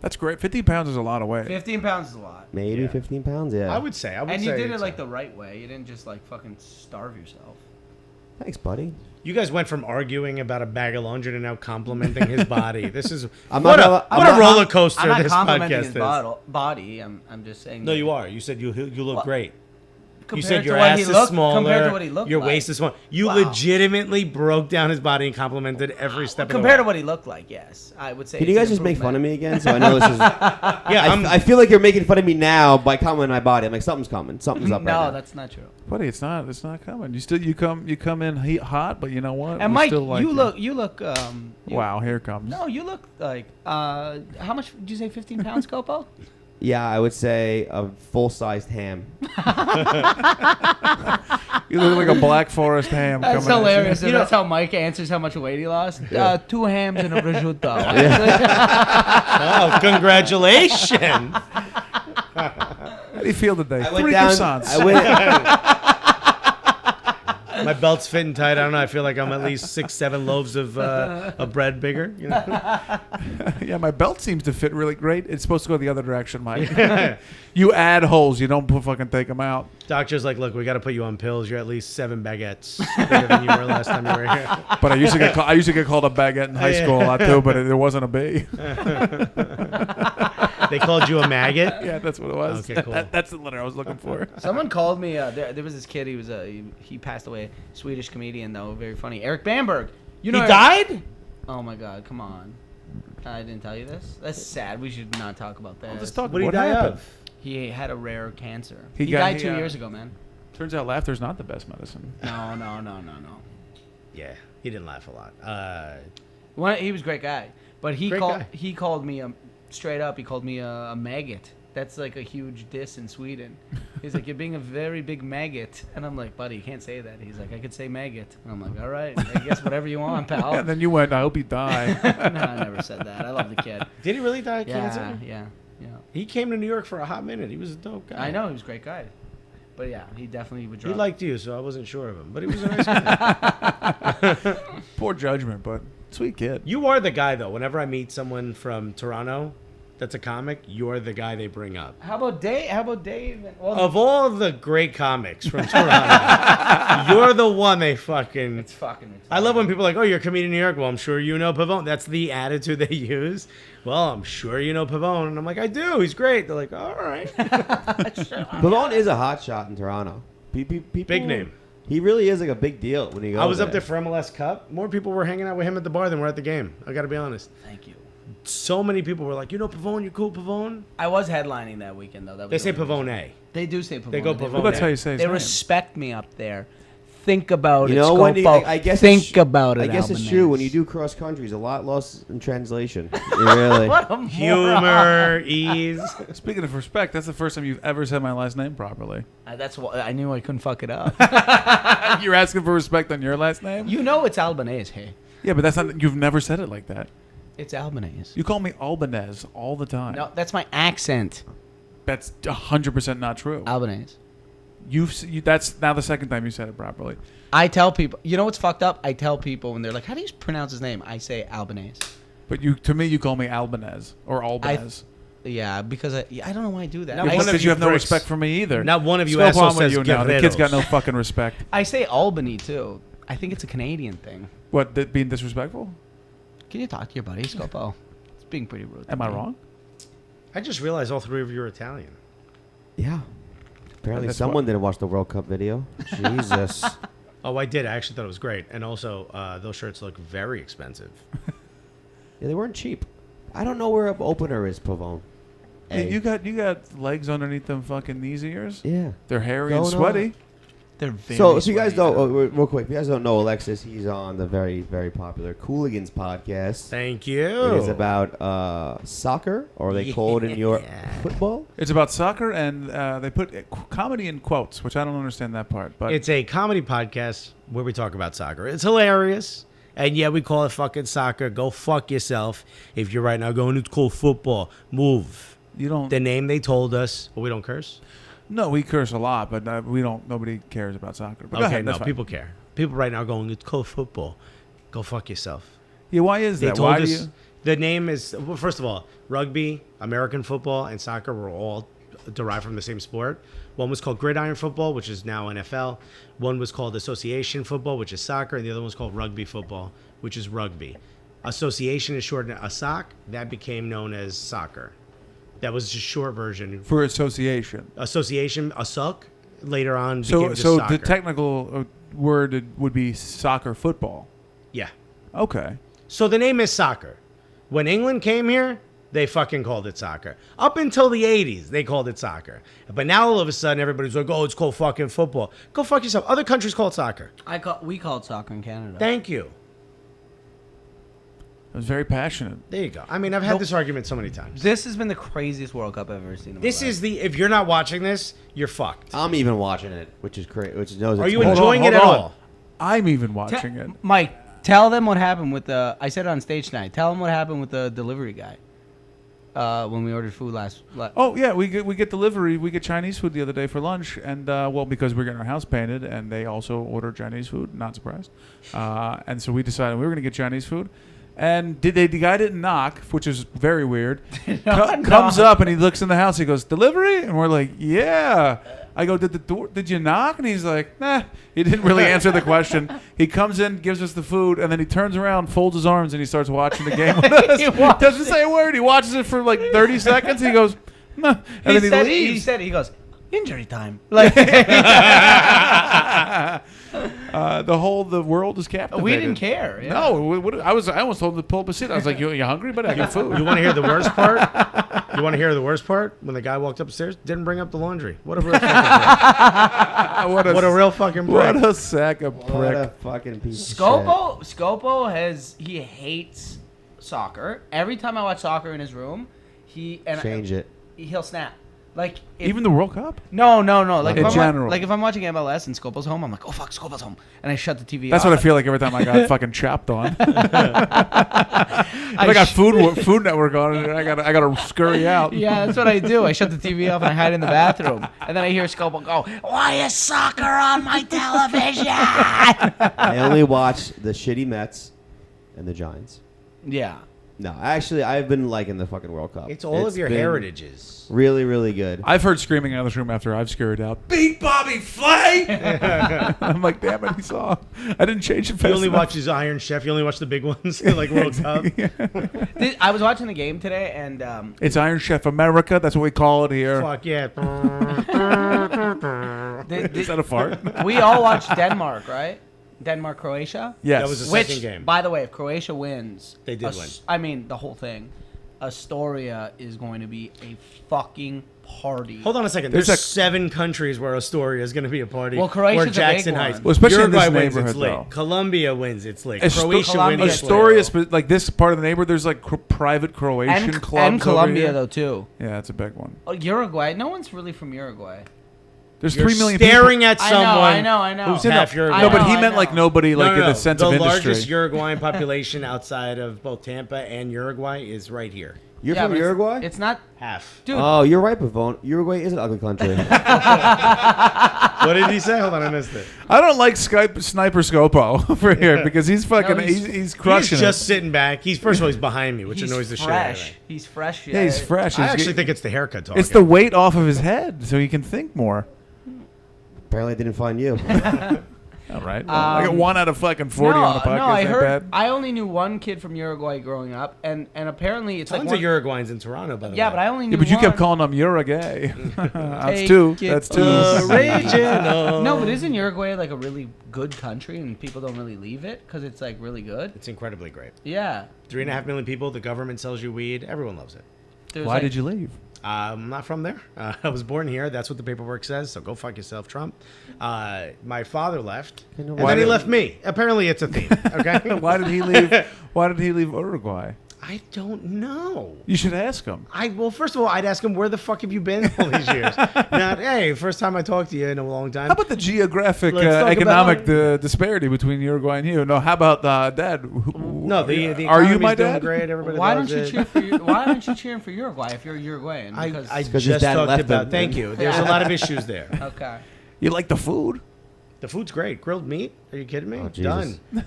That's great. 50 pounds is a lot of weight. 15 pounds is a lot. Maybe Yeah. 15 pounds. Yeah. I would say. And you did it it's like the right way. You didn't just like fucking starve yourself. Thanks, buddy. You guys went from arguing about a bag of laundry to now complimenting his body. This is I'm what not a, gonna- what I'm a not- roller coaster I'm not this complimenting podcast his is. body. I'm just saying. No, that you are. You said you look What? great. You compared said your to what ass he is looked- smaller. Compared to what he looked your like. waist is small. You Wow. legitimately broke down his body and complimented every step of the way. Compared to what he looked like, yes. I would say. Can you it's guys an just make fun of improvement. me again? So I know this is. Yeah, I feel like you're making fun of me now by commenting on my body. I'm like, something's coming. Something's up right No, now. that's not true. Buddy, it's not coming. You come in hot, but you know what? And We Mike, still like you look. Wow, here it comes. No, you look like. How much did you say? 15 pounds, Scopo? Yeah, I would say a full-sized ham. You look like a Black Forest ham. That's coming at you. hilarious. And that's how Mike answers how much weight he lost. 2 hams and a prosciutto. Oh, congratulations! How do you feel today? I went 3 down. croissants. I went. My belt's fitting tight. I don't know. I feel like I'm at least 6-7 loaves of bread bigger. You know? Yeah, my belt seems to fit really great. It's supposed to go the other direction, Mike. You add holes. You don't fucking take them out. Doctor's like, look, we got to put you on pills. You're at least 7 baguettes bigger than you were last time you were here. But I used to get called a baguette in high school a lot too, but there wasn't a B. They called you a maggot? Yeah, that's what it was. Okay, cool. That's the letter I was looking for. Someone called me. There was this kid. He passed away. Swedish comedian though, very funny. Eric Bamberg. You know He died? Oh my God! Come on. I didn't tell you this. That's sad. We should not talk about that. Just talk. What did he die happened? of? He had a rare cancer. He died 2 years ago, man. Turns out laughter's not the best medicine. No. Yeah, he didn't laugh a lot. He was a great guy, but he called me straight up. He called me a maggot. That's like a huge diss in Sweden. He's like, you're being a very big maggot. And I'm like, buddy, you can't say that. He's like, I could say maggot. And I'm like, all right, I guess whatever you want, pal. And then you went, I hope you die. No, I never said that. I love the kid. Did he really die of cancer? Yeah. He came to New York for a hot minute. He was a dope guy. I know, he was a great guy. But yeah, he definitely would drop. He liked you, so I wasn't sure of him. But he was a nice guy. Poor judgment, but sweet kid. You are the guy, though. Whenever I meet someone from Toronto that's a comic, you're the guy they bring up. How about Dave? Well, Of all of the great comics from Toronto, you're the one they fucking... it's fucking... I love when people are like, oh, you're a comedian in New York. Well, I'm sure you know Pavone. That's the attitude they use. Well, I'm sure you know Pavone. And I'm like, I do. He's great. They're like, all right. Pavone is a hot shot in Toronto. People, Big name. He really is like a big deal when he goes I was up there for MLS Cup. More people were hanging out with him at the bar than were at the game. I got to be honest. Thank you. So many people were like, you know Pavone? You cool, Pavone? I was headlining that weekend, though. They say Pavone. They do say Pavone. They go Pavone. Well, that's how you say his They name. respect me up there. Think about You it, know, Scopo. Wendy, I guess Think about it, I guess it's Albanese. true. When you do cross country, there's a lot lost in translation. Really. What a moron. Humor, ease. Speaking of respect, that's the first time you've ever said my last name properly. That's why I knew I couldn't fuck it up. You're asking for respect on your last name? You know it's Albanese, hey. Yeah, but that's not. You've never said it like that. It's Albanese. You call me Albanese all the time. No, that's my accent. That's 100% not true. Albanese. That's now the second time you said it properly. I tell people, you know what's fucked up? I tell people when they're like, how do you pronounce his name? I say Albanese. But to me, you call me Albanese or Albanese. Yeah, because I don't know why I do that. Now, It's one of because you you have no pricks- respect for me either. Not one of you Scopo, assholes I'm with says you now. The kid's got no Guerreros. fucking respect. I say Albany, too. I think it's a Canadian thing. What, being disrespectful? Can you talk to your buddy, Scopo? It's being pretty rude. Am I wrong? I just realized all three of you are Italian. Yeah. Apparently That's someone didn't watch the World Cup video. Jesus. Oh, I did. I actually thought it was great. And also, those shirts look very expensive. Yeah, they weren't cheap. I don't know where an opener is, Pavone. Hey, you got legs underneath them fucking knees of yours? Yeah. They're hairy and Going sweaty. They're very So, if you guys sweaty. don't, real quick, if you guys don't know Alexis, he's on the very, very popular Cooligans Podcast. Thank you. It is about soccer, or they call it in Europe football. It's about soccer, and they put comedy in quotes, which I don't understand that part. But It's a comedy podcast where we talk about soccer. It's hilarious. And yeah, we call it fucking soccer. Go fuck yourself. If you're right now going, it's called football. Move. you don't. The name they told us. Well, we don't curse. No, we curse a lot, but we don't. Nobody cares about soccer. But go Okay, ahead, no, that's fine. people care. People right now going, it's called football. Go fuck yourself. Yeah, why is They that? told Why do us you? the name is, well, first of all, rugby, American football, and soccer were all derived from the same sport. One was called gridiron football, which is now NFL. One was called association football, which is soccer, and the other one was called rugby football, which is rugby. Association is shortened to ASOC. That became known as soccer. That was just short version. For association. Association, ASOC, later on became just So soccer. the technical word would be soccer football. Yeah. Okay. So the name is soccer. When England came here, they fucking called it soccer. Up until the 80s, they called it soccer. But now all of a sudden, everybody's like, oh, it's called fucking football. Go fuck yourself. Other countries call it soccer. We call it soccer in Canada. Thank you. I was very passionate. There you go. I mean, I've had this argument so many times. This has been the craziest World Cup I've ever seen. In This my life. is the, if you're not watching this, you're fucked. I'm even watching it, which is crazy. Are you Hold enjoying on, it at hold on. all? I'm even watching it. Mike, tell them what happened with the. I said it on stage tonight. Tell them what happened with the delivery guy. when we ordered food last. Oh yeah, we get delivery. We get Chinese food the other day for lunch, and because we're getting our house painted, and they also order Chinese food. Not surprised. And so we decided we were going to get Chinese food. And the guy didn't knock, which is very weird. Comes up and he looks in the house. He goes, "Delivery?" And we're like, "Yeah." I go, "Did you knock?" And he's like, "Nah." He didn't really answer the question. He comes in, gives us the food, and then he turns around, folds his arms, and he starts watching the game with us. He doesn't say a word. He watches it for like 30 seconds. He goes, "Nah," and then he leaves. He goes, "Injury time." Like the world is captivated. we didn't care. Yeah. No, I almost told him to pull up a seat. I was like, "You hungry? But I got food." You want to hear the worst part? You want to hear the worst part? When the guy walked upstairs, didn't bring up the laundry. What a real fucking prick. What a real fucking prick. What a sack of prick. What a fucking piece of shit. Scopo he hates soccer. Every time I watch soccer in his room, he'll snap. Like Even the World Cup? No. Like in general. Like if I'm watching MLS and Scopo's home, I'm like, oh fuck, Scopo's home, and I shut the TV. That's off. what I feel like every time I got fucking chopped on. I got Food Network on, and I gotta scurry out. Yeah, that's what I do. I shut the TV off and I hide in the bathroom, and then I hear Scopo go, "Why is soccer on my television?" I only watch the shitty Mets and the Giants. Yeah. No, actually, I've been liking the fucking World Cup. It's all of your been heritages. Really, really good. I've heard screaming out of this room after I've scurried out, "Beat Bobby Flay!" I'm like, damn it, he saw. I didn't change it fast You only enough. watch his Iron Chef. You only watch the big ones, like World Cup. I was watching the game today, and It's Iron Chef America. That's what we call it here. Fuck yeah. Is that a fart? we all watched Denmark, right? Denmark, Croatia. Yes. That was the Which, second game. by the way, if Croatia wins, They did win. I mean, the whole thing. Astoria is going to be a fucking party. Hold on a second. There's There's a- 7 countries where Astoria is going to be a party. Well, Croatia's or a Jackson big Heights. one. Well, especially in Uruguay this wins, neighborhood, it's lit. though. Colombia wins, it's lit. Asto- Croatia Colombia wins, is it's lit. Astoria, like this part of the neighborhood, there's like private Croatian clubs and over Colombia here. though too. Yeah, that's a big one. Oh, Uruguay. No one's really from Uruguay. There's You're 3 million staring people. at someone I know. who's half Uruguay. No, but he I meant know. like nobody, like in the sense of the industry. largest Uruguayan population outside of both Tampa and Uruguay is right here. You're Yeah, from but Uruguay? It's not, Half. dude. Oh, you're right, Pavone. Uruguay is an ugly country. What did he say? Hold on, I missed it. I don't like Sniper Scopo over here because he's fucking, No, he's crushing He's just it. sitting back. First of all, he's behind me, which he's annoys the shit out of fresh. me. He's fresh. Yeah, he's fresh. I He's actually get- think it's the haircut talking. it's the weight off of his head, so he can think more. Apparently, I didn't find you. All right. I got 1 out of fucking 40 on the podcast. No, I Ain't heard. bad. I only knew one kid from Uruguay growing up, and apparently it's Tons like of Uruguayans in Toronto, by the way. Yeah, but I only knew. Yeah, but you one. kept calling him Uruguay. That's Take 2. it That's 2. Original. No, but isn't Uruguay like a really good country, and people don't really leave it because it's like really good? It's incredibly great. Yeah. 3.5 million people. The government sells you weed. Everyone loves it. There's Why did you leave? I'm not from there. I was born here. That's what the paperwork says. So go fuck yourself, Trump. My father left, and Why then he did- left me. Apparently, it's a theme. Okay. Why did he leave? Why did he leave Uruguay? I don't know. You should ask him. Well, first of all, I'd ask him, where the fuck have you been all these years? Not, hey, first time I talked to you in a long time. How about the geographic, Let's talk economic about- disparity between Uruguay and you? No, how about Dad? No, the Are you economy's my doing dad? great. Everybody Why loves don't you it. cheer for? Why aren't you cheering for Uruguay if you're Uruguayan? I Because Because his just dad talked left about. him. Thank you. There's a lot of issues there. okay. You like the food? The food's great. Grilled meat? Are you kidding me? Oh, Jesus. Done.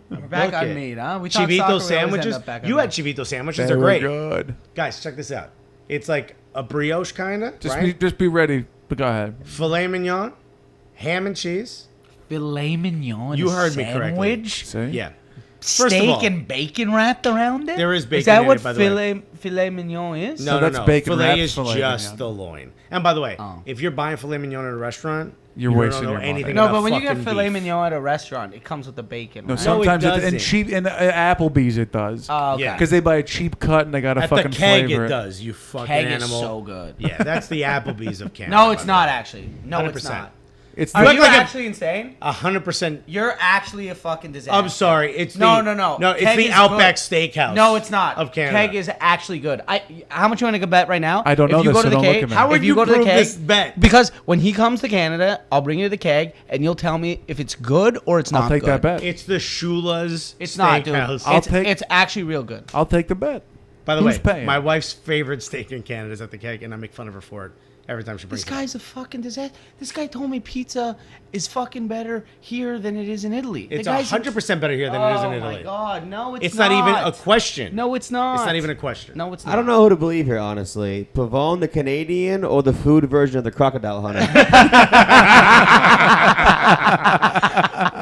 We're back Book on it. meat, huh? We talk soccer, Chivito we always end sandwiches. up back on You had meat. chivito sandwiches. They They're were great. good. Guys, check this out. It's like a brioche kind of, Just right? be ready. But go ahead. Filet mignon, ham and cheese. Filet mignon. You a heard me correctly. sandwich? See? Yeah. First of Steak all- and bacon wrapped around it. There is bacon Is that in what it, by the way. filet mignon is? No, So no, that's no. bacon Filet wrapped is filet just mignon. the loin. And by the way, Oh. if you're buying filet mignon at a restaurant, You're you wasting don't know your money. anything No, about but when you get fucking filet beef. mignon at a restaurant, it comes with the bacon. No, right? sometimes it in doesn't. cheap in Applebee's it does. Oh, okay. Yeah. Because they buy a cheap cut and they got to At the fucking keg, flavor it does. You fucking Keg animal. is so good. Yeah, that's the Applebee's of Canada. No, it's by the not way. actually. No, it's 100%. not. It's Are look you like a- actually insane? 100%. You're actually a fucking disaster. I'm sorry. It's No, the, no. No, it's Keg the is Outback good. Steakhouse. No, it's not. Of Canada. Keg is actually good. How much you want to bet right now? I don't know if you this, go to so the don't keg, look at me. How would if you go to the prove keg, this bet? Because when he comes to Canada, I'll bring you to the keg, and you'll tell me if it's good or it's not. I'll take good. that bet. It's the Shula's It's not, dude. Steakhouse. I'll take- It's actually real good. I'll take the bet. By the Who's way, paying? my wife's favorite steak in Canada is at the Keg, and I make fun of her for it every time she brings This it. guy's a fucking disaster. This guy told me pizza is fucking better here than it is in Italy. It's 100% better here than it is in Italy. Oh my god, no, it's It's not even a question. No, it's not. It's not even a question. No, it's not. I don't know who to believe here, honestly. Pavone the Canadian or the food version of the Crocodile Hunter?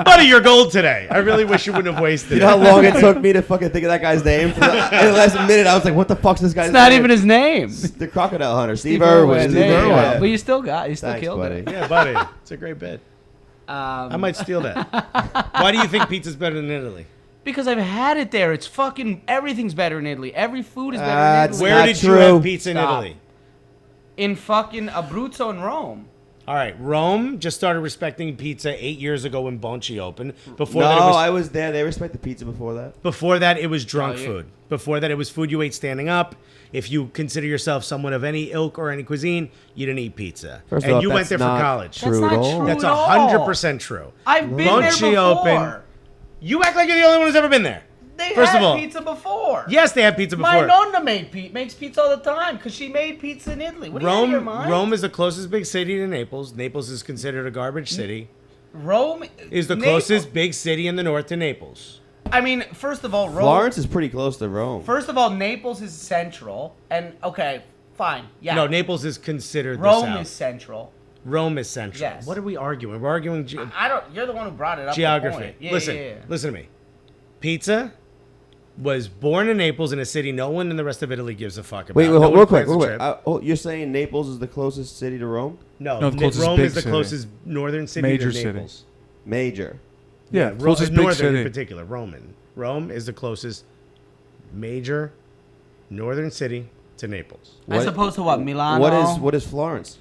Buddy, you're gold today. I really wish you wouldn't have wasted You it. know how long it took me to fucking think of that guy's name? In the last minute, I was like, what the fuck's this guy's It's name? not even his name. The Crocodile Hunter. Steve Irwin. There you go. Yeah. But you still Thanks, killed buddy. it. Yeah, buddy. It's a great bit. I might steal that. Why do you think pizza's better than Italy? Because I've had it there. It's fucking everything's better in Italy. Every food is better in That's Italy. Where not did you true. have pizza in Stop. Italy? In fucking Abruzzo and Rome. All right, Rome just started respecting pizza 8 years ago when Bonci opened. No, I was there. They respect the pizza before that. Before that, it was drunk Oh, yeah. food. Before that, it was food you ate standing up. If you consider yourself someone of any ilk or any cuisine, you didn't eat pizza. First and off, you went that's there for not college. true That's at not all. true. That's at all. 100% true. I've been Bonci there before. opened. You act like you're the only one who's ever been there. They First had of all, pizza before. yes, they had pizza My before. nonna makes pizza all the time because she made pizza in Italy. What are you out of your mind? Rome is the closest big city to Naples. Naples is considered a garbage city. Rome Is the Naples- closest big city in the north to Naples. I mean, first of all, Rome. Florence is pretty close to Rome. First of all, Naples is central, and okay, fine, yeah. No, Naples is considered the Rome south. is central. Rome is central. Yes. What are we arguing? We're arguing I don't. You're the one who brought it up. the geography. point. Yeah, listen, yeah, yeah. listen to me. Pizza was born in Naples in a city no one in the rest of Italy gives a fuck about. Wait, No one real quick. plans a Real quick. trip. You're saying Naples is the closest city to Rome? No, No, the closest Rome big is the city. closest northern city Major to city. Naples. Major. Yeah, closest big northern city. in particular, Roman. Rome is the closest major northern city to Naples. As opposed to what? Milano. What is Florence?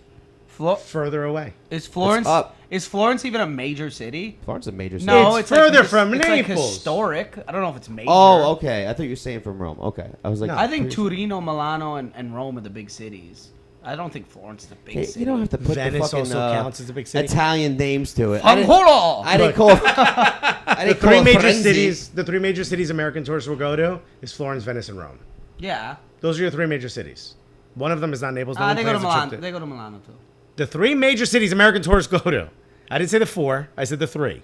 Further away. Is Florence? It's up. Is Florence even a major city? Florence is a major city. No, It's it's further like, from it's like Naples. historic. I don't know if it's major. Oh, okay. I thought you were saying from Rome. Okay. I was like, No. I think Torino, Milano, and Rome are the big cities. I don't think Florence is a big Hey, city. you don't have to put Venice the fucking also counts as a big city. Italian names to it. Ancora! I didn't call. I didn't The three call it major Firenze. cities. The three major cities American tourists will go to is Florence, Venice, and Rome. Yeah. Those are your three major cities. One of them is not Naples. No one They go to plans a trip Milan. They go to Milano too. The three major cities American tourists go to. I didn't say the four. I said the three.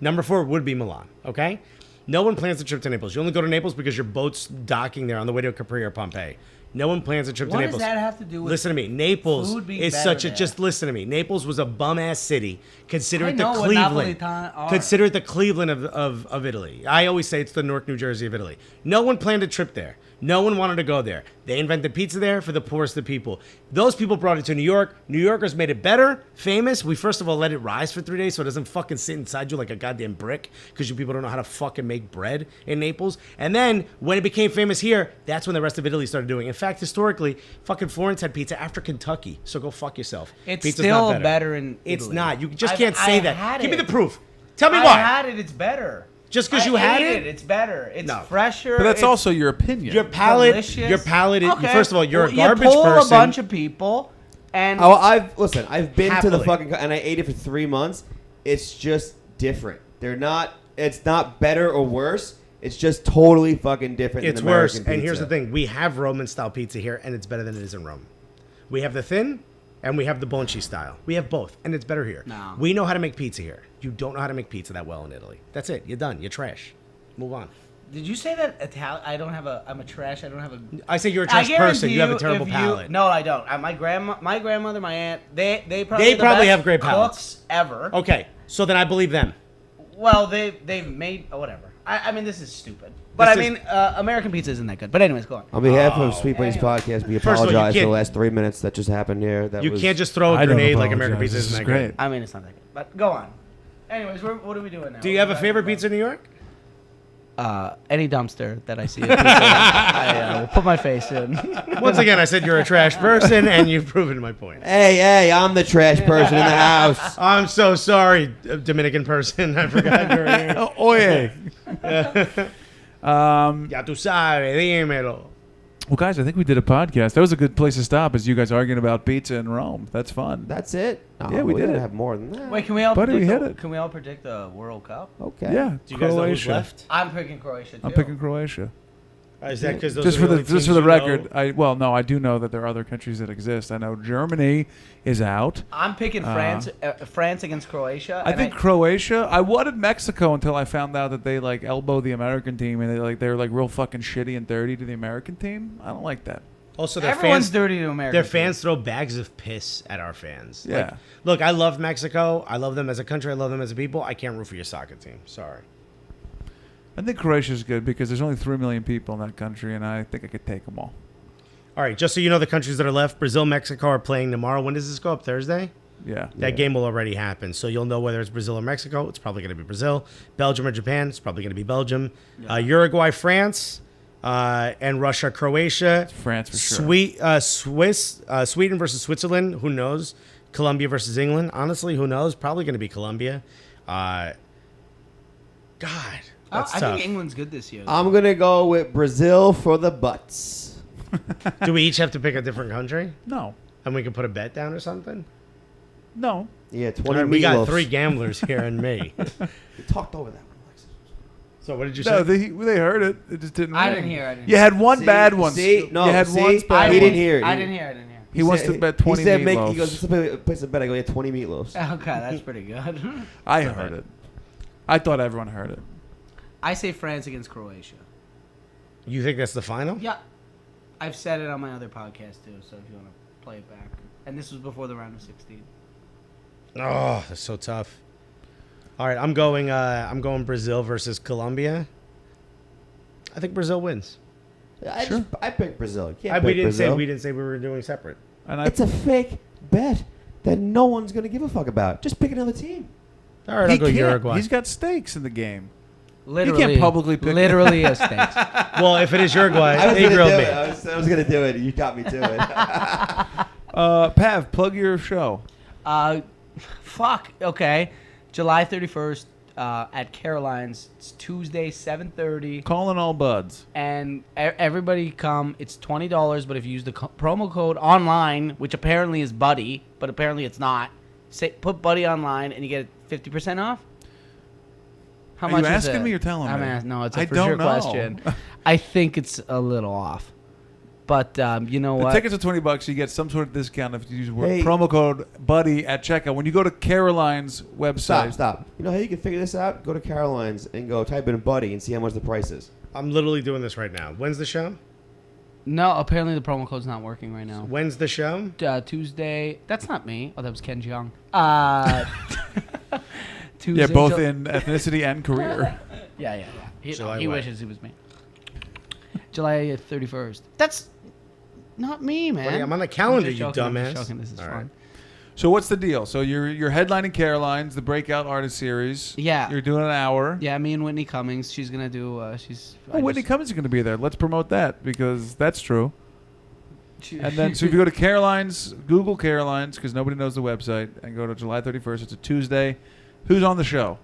Number 4 would be Milan. Okay. No one plans a trip to Naples. You only go to Naples because your boat's docking there on the way to Capri or Pompeii. No one plans a trip What to does Naples. that have to do with Listen to me. Naples food being is better such a. there? Just listen to me. Naples was a bum ass city. Consider I it the know what Cleveland. Napolitan are. Consider it the Cleveland of Italy. I always say it's the Newark, New Jersey of Italy. No one planned a trip there. No one wanted to go there. They invented pizza there for the poorest of people. Those people brought it to New York. New Yorkers made it better, famous. We first of all let it rise for 3 days so it doesn't fucking sit inside you like a goddamn brick because you people don't know how to fucking make bread in Naples. And then when it became famous here, that's when the rest of Italy started doing it. In fact, historically, fucking Florence had pizza after Kentucky. So go fuck yourself. It's Pizza's still not better in It's Italy. not. You just I can't say had that. Give me it. the proof. Tell me I why. had it. It's better. Just 'cause I you had ate it? it's better. It's No. fresher. But that's it's also your opinion. Your palate. delicious. Your palate. Okay. First of all, you're Well, a garbage you pull person. a bunch of people, and Oh, I've been to the Happily. fucking and I ate it for 3 months. It's just different. They're not. It's not better or worse. It's just totally fucking different. It's than worse. American And here's the pizza. thing: we have Roman style pizza here, and it's better than it is in Rome. We have the thin, and we have the Bonci style. We have both, and it's better here. No. We know how to make pizza here. You don't know how to make pizza that well in Italy. That's it. You're done. You're trash. Move on. did you say that Italian? I don't have a. I'm a trash. I don't have a. I say you're a I trash person. guarantee You have a terrible if palate. No, I don't. My grandmother, my aunt, they probably They are the probably best have great palates. cooks ever. Okay, so then I believe them. Well, they've made whatever. I mean, this is stupid. But This I is- mean, American pizza isn't that good. But anyways, go on. On behalf of Sweet Buddies anyway. Podcast, we First of all, you apologize for the can't- last 3 minutes that just happened here. That You was, can't just throw a I don't grenade like American apologize. pizza This isn't is that great. great. I mean, it's not that good. But go on. Anyways, what are we doing now? Do you have a favorite pizza in New York? Any dumpster that I see at pizza, I will put my face in. Once again, I said you're a trash person, and you've proven my point. Hey, I'm the trash person in the house. I'm so sorry, Dominican person. I forgot you were here. Oh, oye. Ya tú sabes, dímelo. Well, guys, I think we did a podcast. That was a good place to stop as you guys arguing about pizza in Rome. That's fun. That's it. No, Yeah, we did gotta it. have more than that. Wait, can we all Buddy, we predict hit the, it. Can we all predict the World Cup? Okay. Yeah, Do you guys know who's Croatia. left? I'm picking Croatia too. I'm picking Croatia. Is that because Just for the record, I do know that there are other countries that exist. I know Germany is out. I'm picking France. France against Croatia. I think Croatia. I wanted Mexico until I found out that they like elbow the American team and they're like real fucking shitty and dirty to the American team. I don't like that. Also, everyone's dirty to America. Their fans throw bags of piss at our fans. Yeah. Like, look, I love Mexico. I love them as a country. I love them as a people. I can't root for your soccer team. Sorry. I think Croatia's good because there's only 3 million people in that country, and I think I could take them all. All right, just so you know, the countries that are left, Brazil, Mexico are playing tomorrow. When does this go up? Thursday? Yeah. That game will already happen, so you'll know whether it's Brazil or Mexico. It's probably going to be Brazil. Belgium or Japan. It's probably going to be Belgium. Yeah. Uruguay, France, and Russia, Croatia. It's France for sure. Sweden versus Switzerland. Who knows? Colombia versus England. Honestly, who knows? Probably going to be Colombia. God. That's I tough. think England's good this year. I'm going to go with Brazil for the butts. Do we each have to pick a different country? No. And we can put a bet down or something? No. Yeah, 20 All right, we got meatloafs. 3 gamblers here and me. We talked over that one, Alexis. So what did you No, say? they heard it. It just didn't. I ring. didn't hear. You had one bad one. See? No, you had see? one bad He one. didn't hear it. I didn't hear. He wants to bet 20 He said, meatloafs. he goes, let's place a bet. I go, yeah, 20 meatloafs. Okay, that's pretty good. I heard it. I thought everyone heard it. I say France against Croatia. You think that's the final? Yeah. I've said it on my other podcast, too, so if you want to play it back. And this was before the round of 16. Oh, that's so tough. All right, I'm going Brazil versus Colombia. I think Brazil wins. I picked Brazil. You can't We pick didn't Brazil. say we were doing separate. And It's a fake bet that no one's going to give a fuck about. Just pick another team. All right, I'll go Uruguay. He's got stakes in the game. Literally. can't publicly pick- Literally a stakes. Well, if it is Uruguay, I was they going to do grilled me. it. I was going to do it. You got me to it. Pav, plug your show. Fuck. Okay. July 31st at Caroline's. It's Tuesday, 7:30. Calling all buds. And everybody come. It's $20, but if you use the promo code online, which apparently is Buddy, but apparently it's not, put Buddy online and you get 50% off. How Are much you is asking it? me or telling me? No, it's a I for don't sure know. question. I think it's a little off. But you know The what? tickets are $20. You get some sort of discount if you use Hey. promo code Buddy at checkout. When you go to Caroline's website, Stop. You know how you can figure this out? Go to Caroline's and go type in Buddy and see how much the price is. I'm literally doing this right now. When's the show? No, apparently the promo code's not working right now. When's the show? Tuesday. That's not me. Oh, that was Ken Jeong. Tuesday. yeah, both in ethnicity and career. Yeah. He July he what? wishes he was me. July 31st. That's not me, man. Buddy, I'm on the calendar, I'm just you joking, I'm just dumbass. joking. This is All fun. right. So what's the deal? So you're headlining Caroline's, the Breakout Artist Series. Yeah. You're doing an hour. Yeah, me and Whitney Cummings. She's gonna do. She's. Oh, Whitney Cummings is going to be there. Let's promote that because that's true. And then, so if you go to Caroline's, Google Caroline's because nobody knows the website, and go to July 31st. It's a Tuesday. Who's on the show?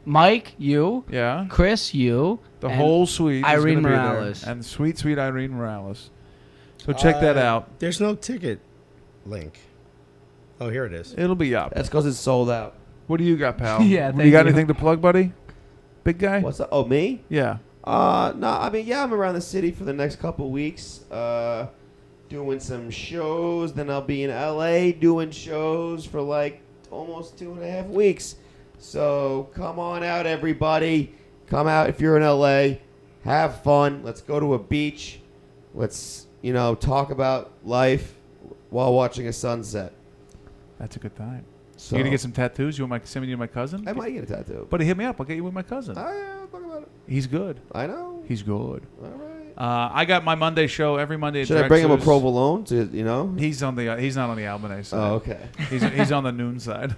Mike, you. Yeah. Chris, you. The and whole suite. Irene is gonna be there. Morales. And sweet Irene Morales. So check that out. There's no ticket link. Oh, here it is. It'll be up. That's because it's sold out. What do you got, pal? Yeah, You thank got you. anything to plug, buddy? Big guy? What's up? Oh, me? Yeah. No, I mean, yeah, I'm around the city for the next couple weeks, doing some shows. Then I'll be in LA doing shows for like almost 2.5 weeks. So come on out, everybody. Come out if you're in LA. Have fun. Let's go to a beach. Let's, talk about life while watching a sunset. That's a good time. So You going to get some tattoos? You want send me to my cousin? I might get a tattoo. Buddy, hit me up. I'll get you with my cousin. I'll talk about it. He's good. I know. He's good. All right. I got my Monday show every Monday at Should I bring him a Drexler's. provolone to, He's on the. He's not on the Albanese side. Oh, okay. He's on the noon side.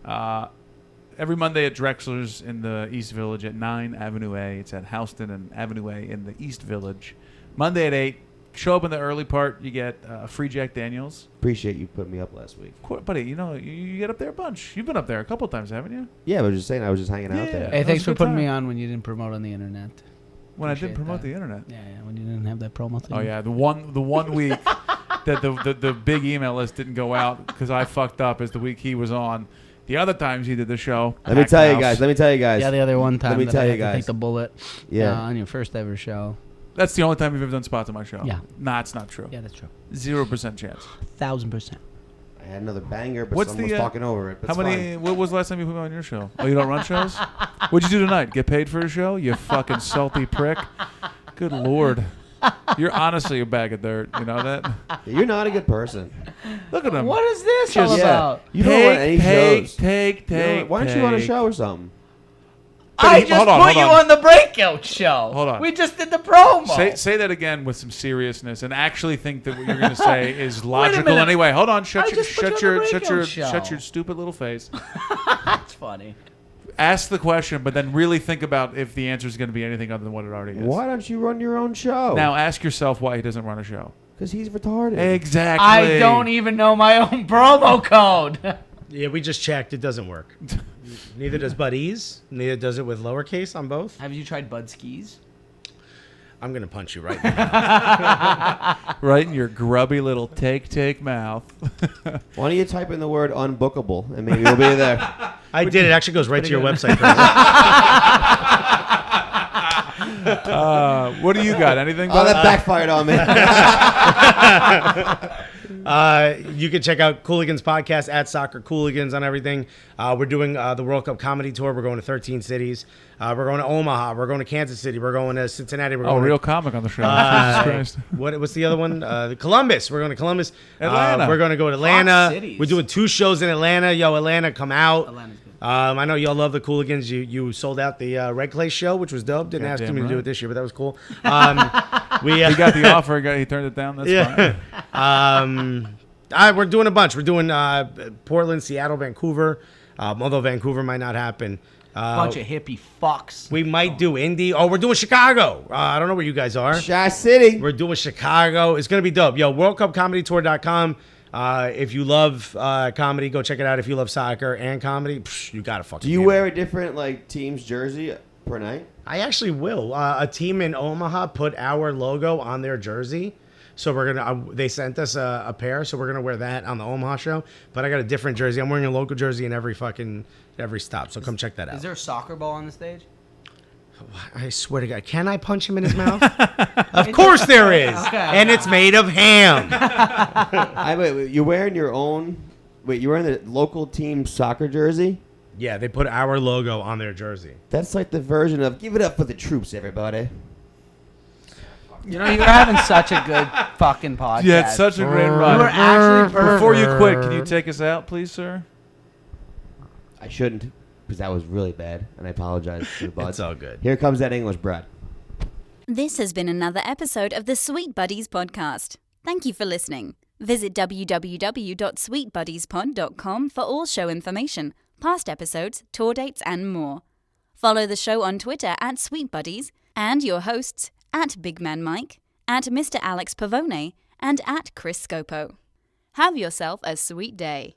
Every Monday at Drexler's in the East Village at 9 Avenue A. It's at Houston and Avenue A in the East Village. Monday at 8. Show up in the early part. You get free Jack Daniels. Appreciate you putting me up last week. Buddy, you get up there a bunch. You've been up there a couple times, haven't you? Yeah, but I was just saying I was just hanging out Yeah. there. Hey, That thanks was a for good putting me time. on when you didn't promote on the internet. When I Appreciate didn't promote that. the internet. Yeah, when you didn't have that promo thing. Oh yeah, the one week that the big email list didn't go out because I fucked up is the week he was on. The other times he did the show. Let me tell you guys. Yeah, the other one time Let me that tell I you had to guys. take the bullet. Yeah. On your first ever show. That's the only time you've ever done spots on my show. Yeah. Nah, it's not true. Yeah, that's true. 0% chance. 1,000%. I had another banger, but What's someone the, was talking over it. But How it's many? fine. What was the last time you put me on your show? Oh, you don't run shows? What'd you do tonight? Get paid for a show? You fucking salty prick. Good Lord. You're honestly a bag of dirt. You know that? You're not a good person. Look at him. What is this all about? You don't run any shows. Take. Why don't you run a show or something? I just put you on the Breakout Show. Hold on. We just did the promo. Say that again with some seriousness and actually think that what you're going to say is logical minute. anyway. Hold on. Shut I just put you on the Breakout Show. shut your stupid little face. That's funny. Ask the question, but then really think about if the answer is going to be anything other than what it already is. Why don't you run your own show? Now ask yourself why he doesn't run a show. Because he's retarded. Exactly. I don't even know my own promo code. Yeah, we just checked. It doesn't work. Neither does Buddies. Neither does it with lowercase on both. Have you tried Bud Skis? I'm going to punch you right now. Right in your grubby little take mouth. Why don't you type in the word unbookable and maybe we'll be there. I did. It actually goes right to your website. What do you got? Anything? Oh, that backfired on me. You can check out Cooligans Podcast at Soccer Cooligans on everything. We're doing the World Cup comedy tour. We're going to 13 cities. We're going to Omaha. We're going to Kansas City. We're going to Cincinnati. We're going real to, comic on the show. Jesus Christ. What's the other one? Columbus. We're going to Columbus. Atlanta. We're going to go to Atlanta. cities. We're doing 2 shows in Atlanta. Yo, Atlanta, come out. Atlanta's good. I know y'all love the Cooligans. You sold out the Red Clay show, which was dope. Didn't ask me to do it this year, but that was cool. He got the offer. He turned it down. That's fine. We're doing a bunch. We're doing Portland, Seattle, Vancouver. Although Vancouver might not happen. Bunch of hippie fucks. We might do Indy. Oh, we're doing Chicago. I don't know where you guys are. Shy City. We're doing Chicago. It's going to be dope. Yo, WorldCupComedyTour.com. If you love comedy, go check it out. If you love soccer and comedy, you got to fucking Do you get wear it. a different team's jersey per night? I actually will. A team in Omaha put our logo on their jersey. So we're gonna. They sent us a pair, so we're gonna wear that on the Omaha show. But I got a different jersey. I'm wearing a local jersey in every stop. So come check that out. Is there a soccer ball on the stage? I swear to God, can I punch him in his mouth? Of course there is, and it's made of ham. Wait, you're wearing your own. Wait, you're wearing the local team soccer jersey? Yeah, they put our logo on their jersey. That's like the version of "Give it up for the troops, everybody." You know, you're having such a good fucking podcast. Yeah, it's such a great run. You were actually perfect. Before you quit, can you take us out, please, sir? I shouldn't, because that was really bad, and I apologize to the buds. It's all good. Here comes that English brat. This has been another episode of the Sweet Buddies podcast. Thank you for listening. Visit www.sweetbuddiespod.com for all show information, past episodes, tour dates, and more. Follow the show on Twitter at Sweet Buddies and your hosts at Big Man Mike, at Mr. Alex Pavone, and at Chris Scopo. Have yourself a sweet day.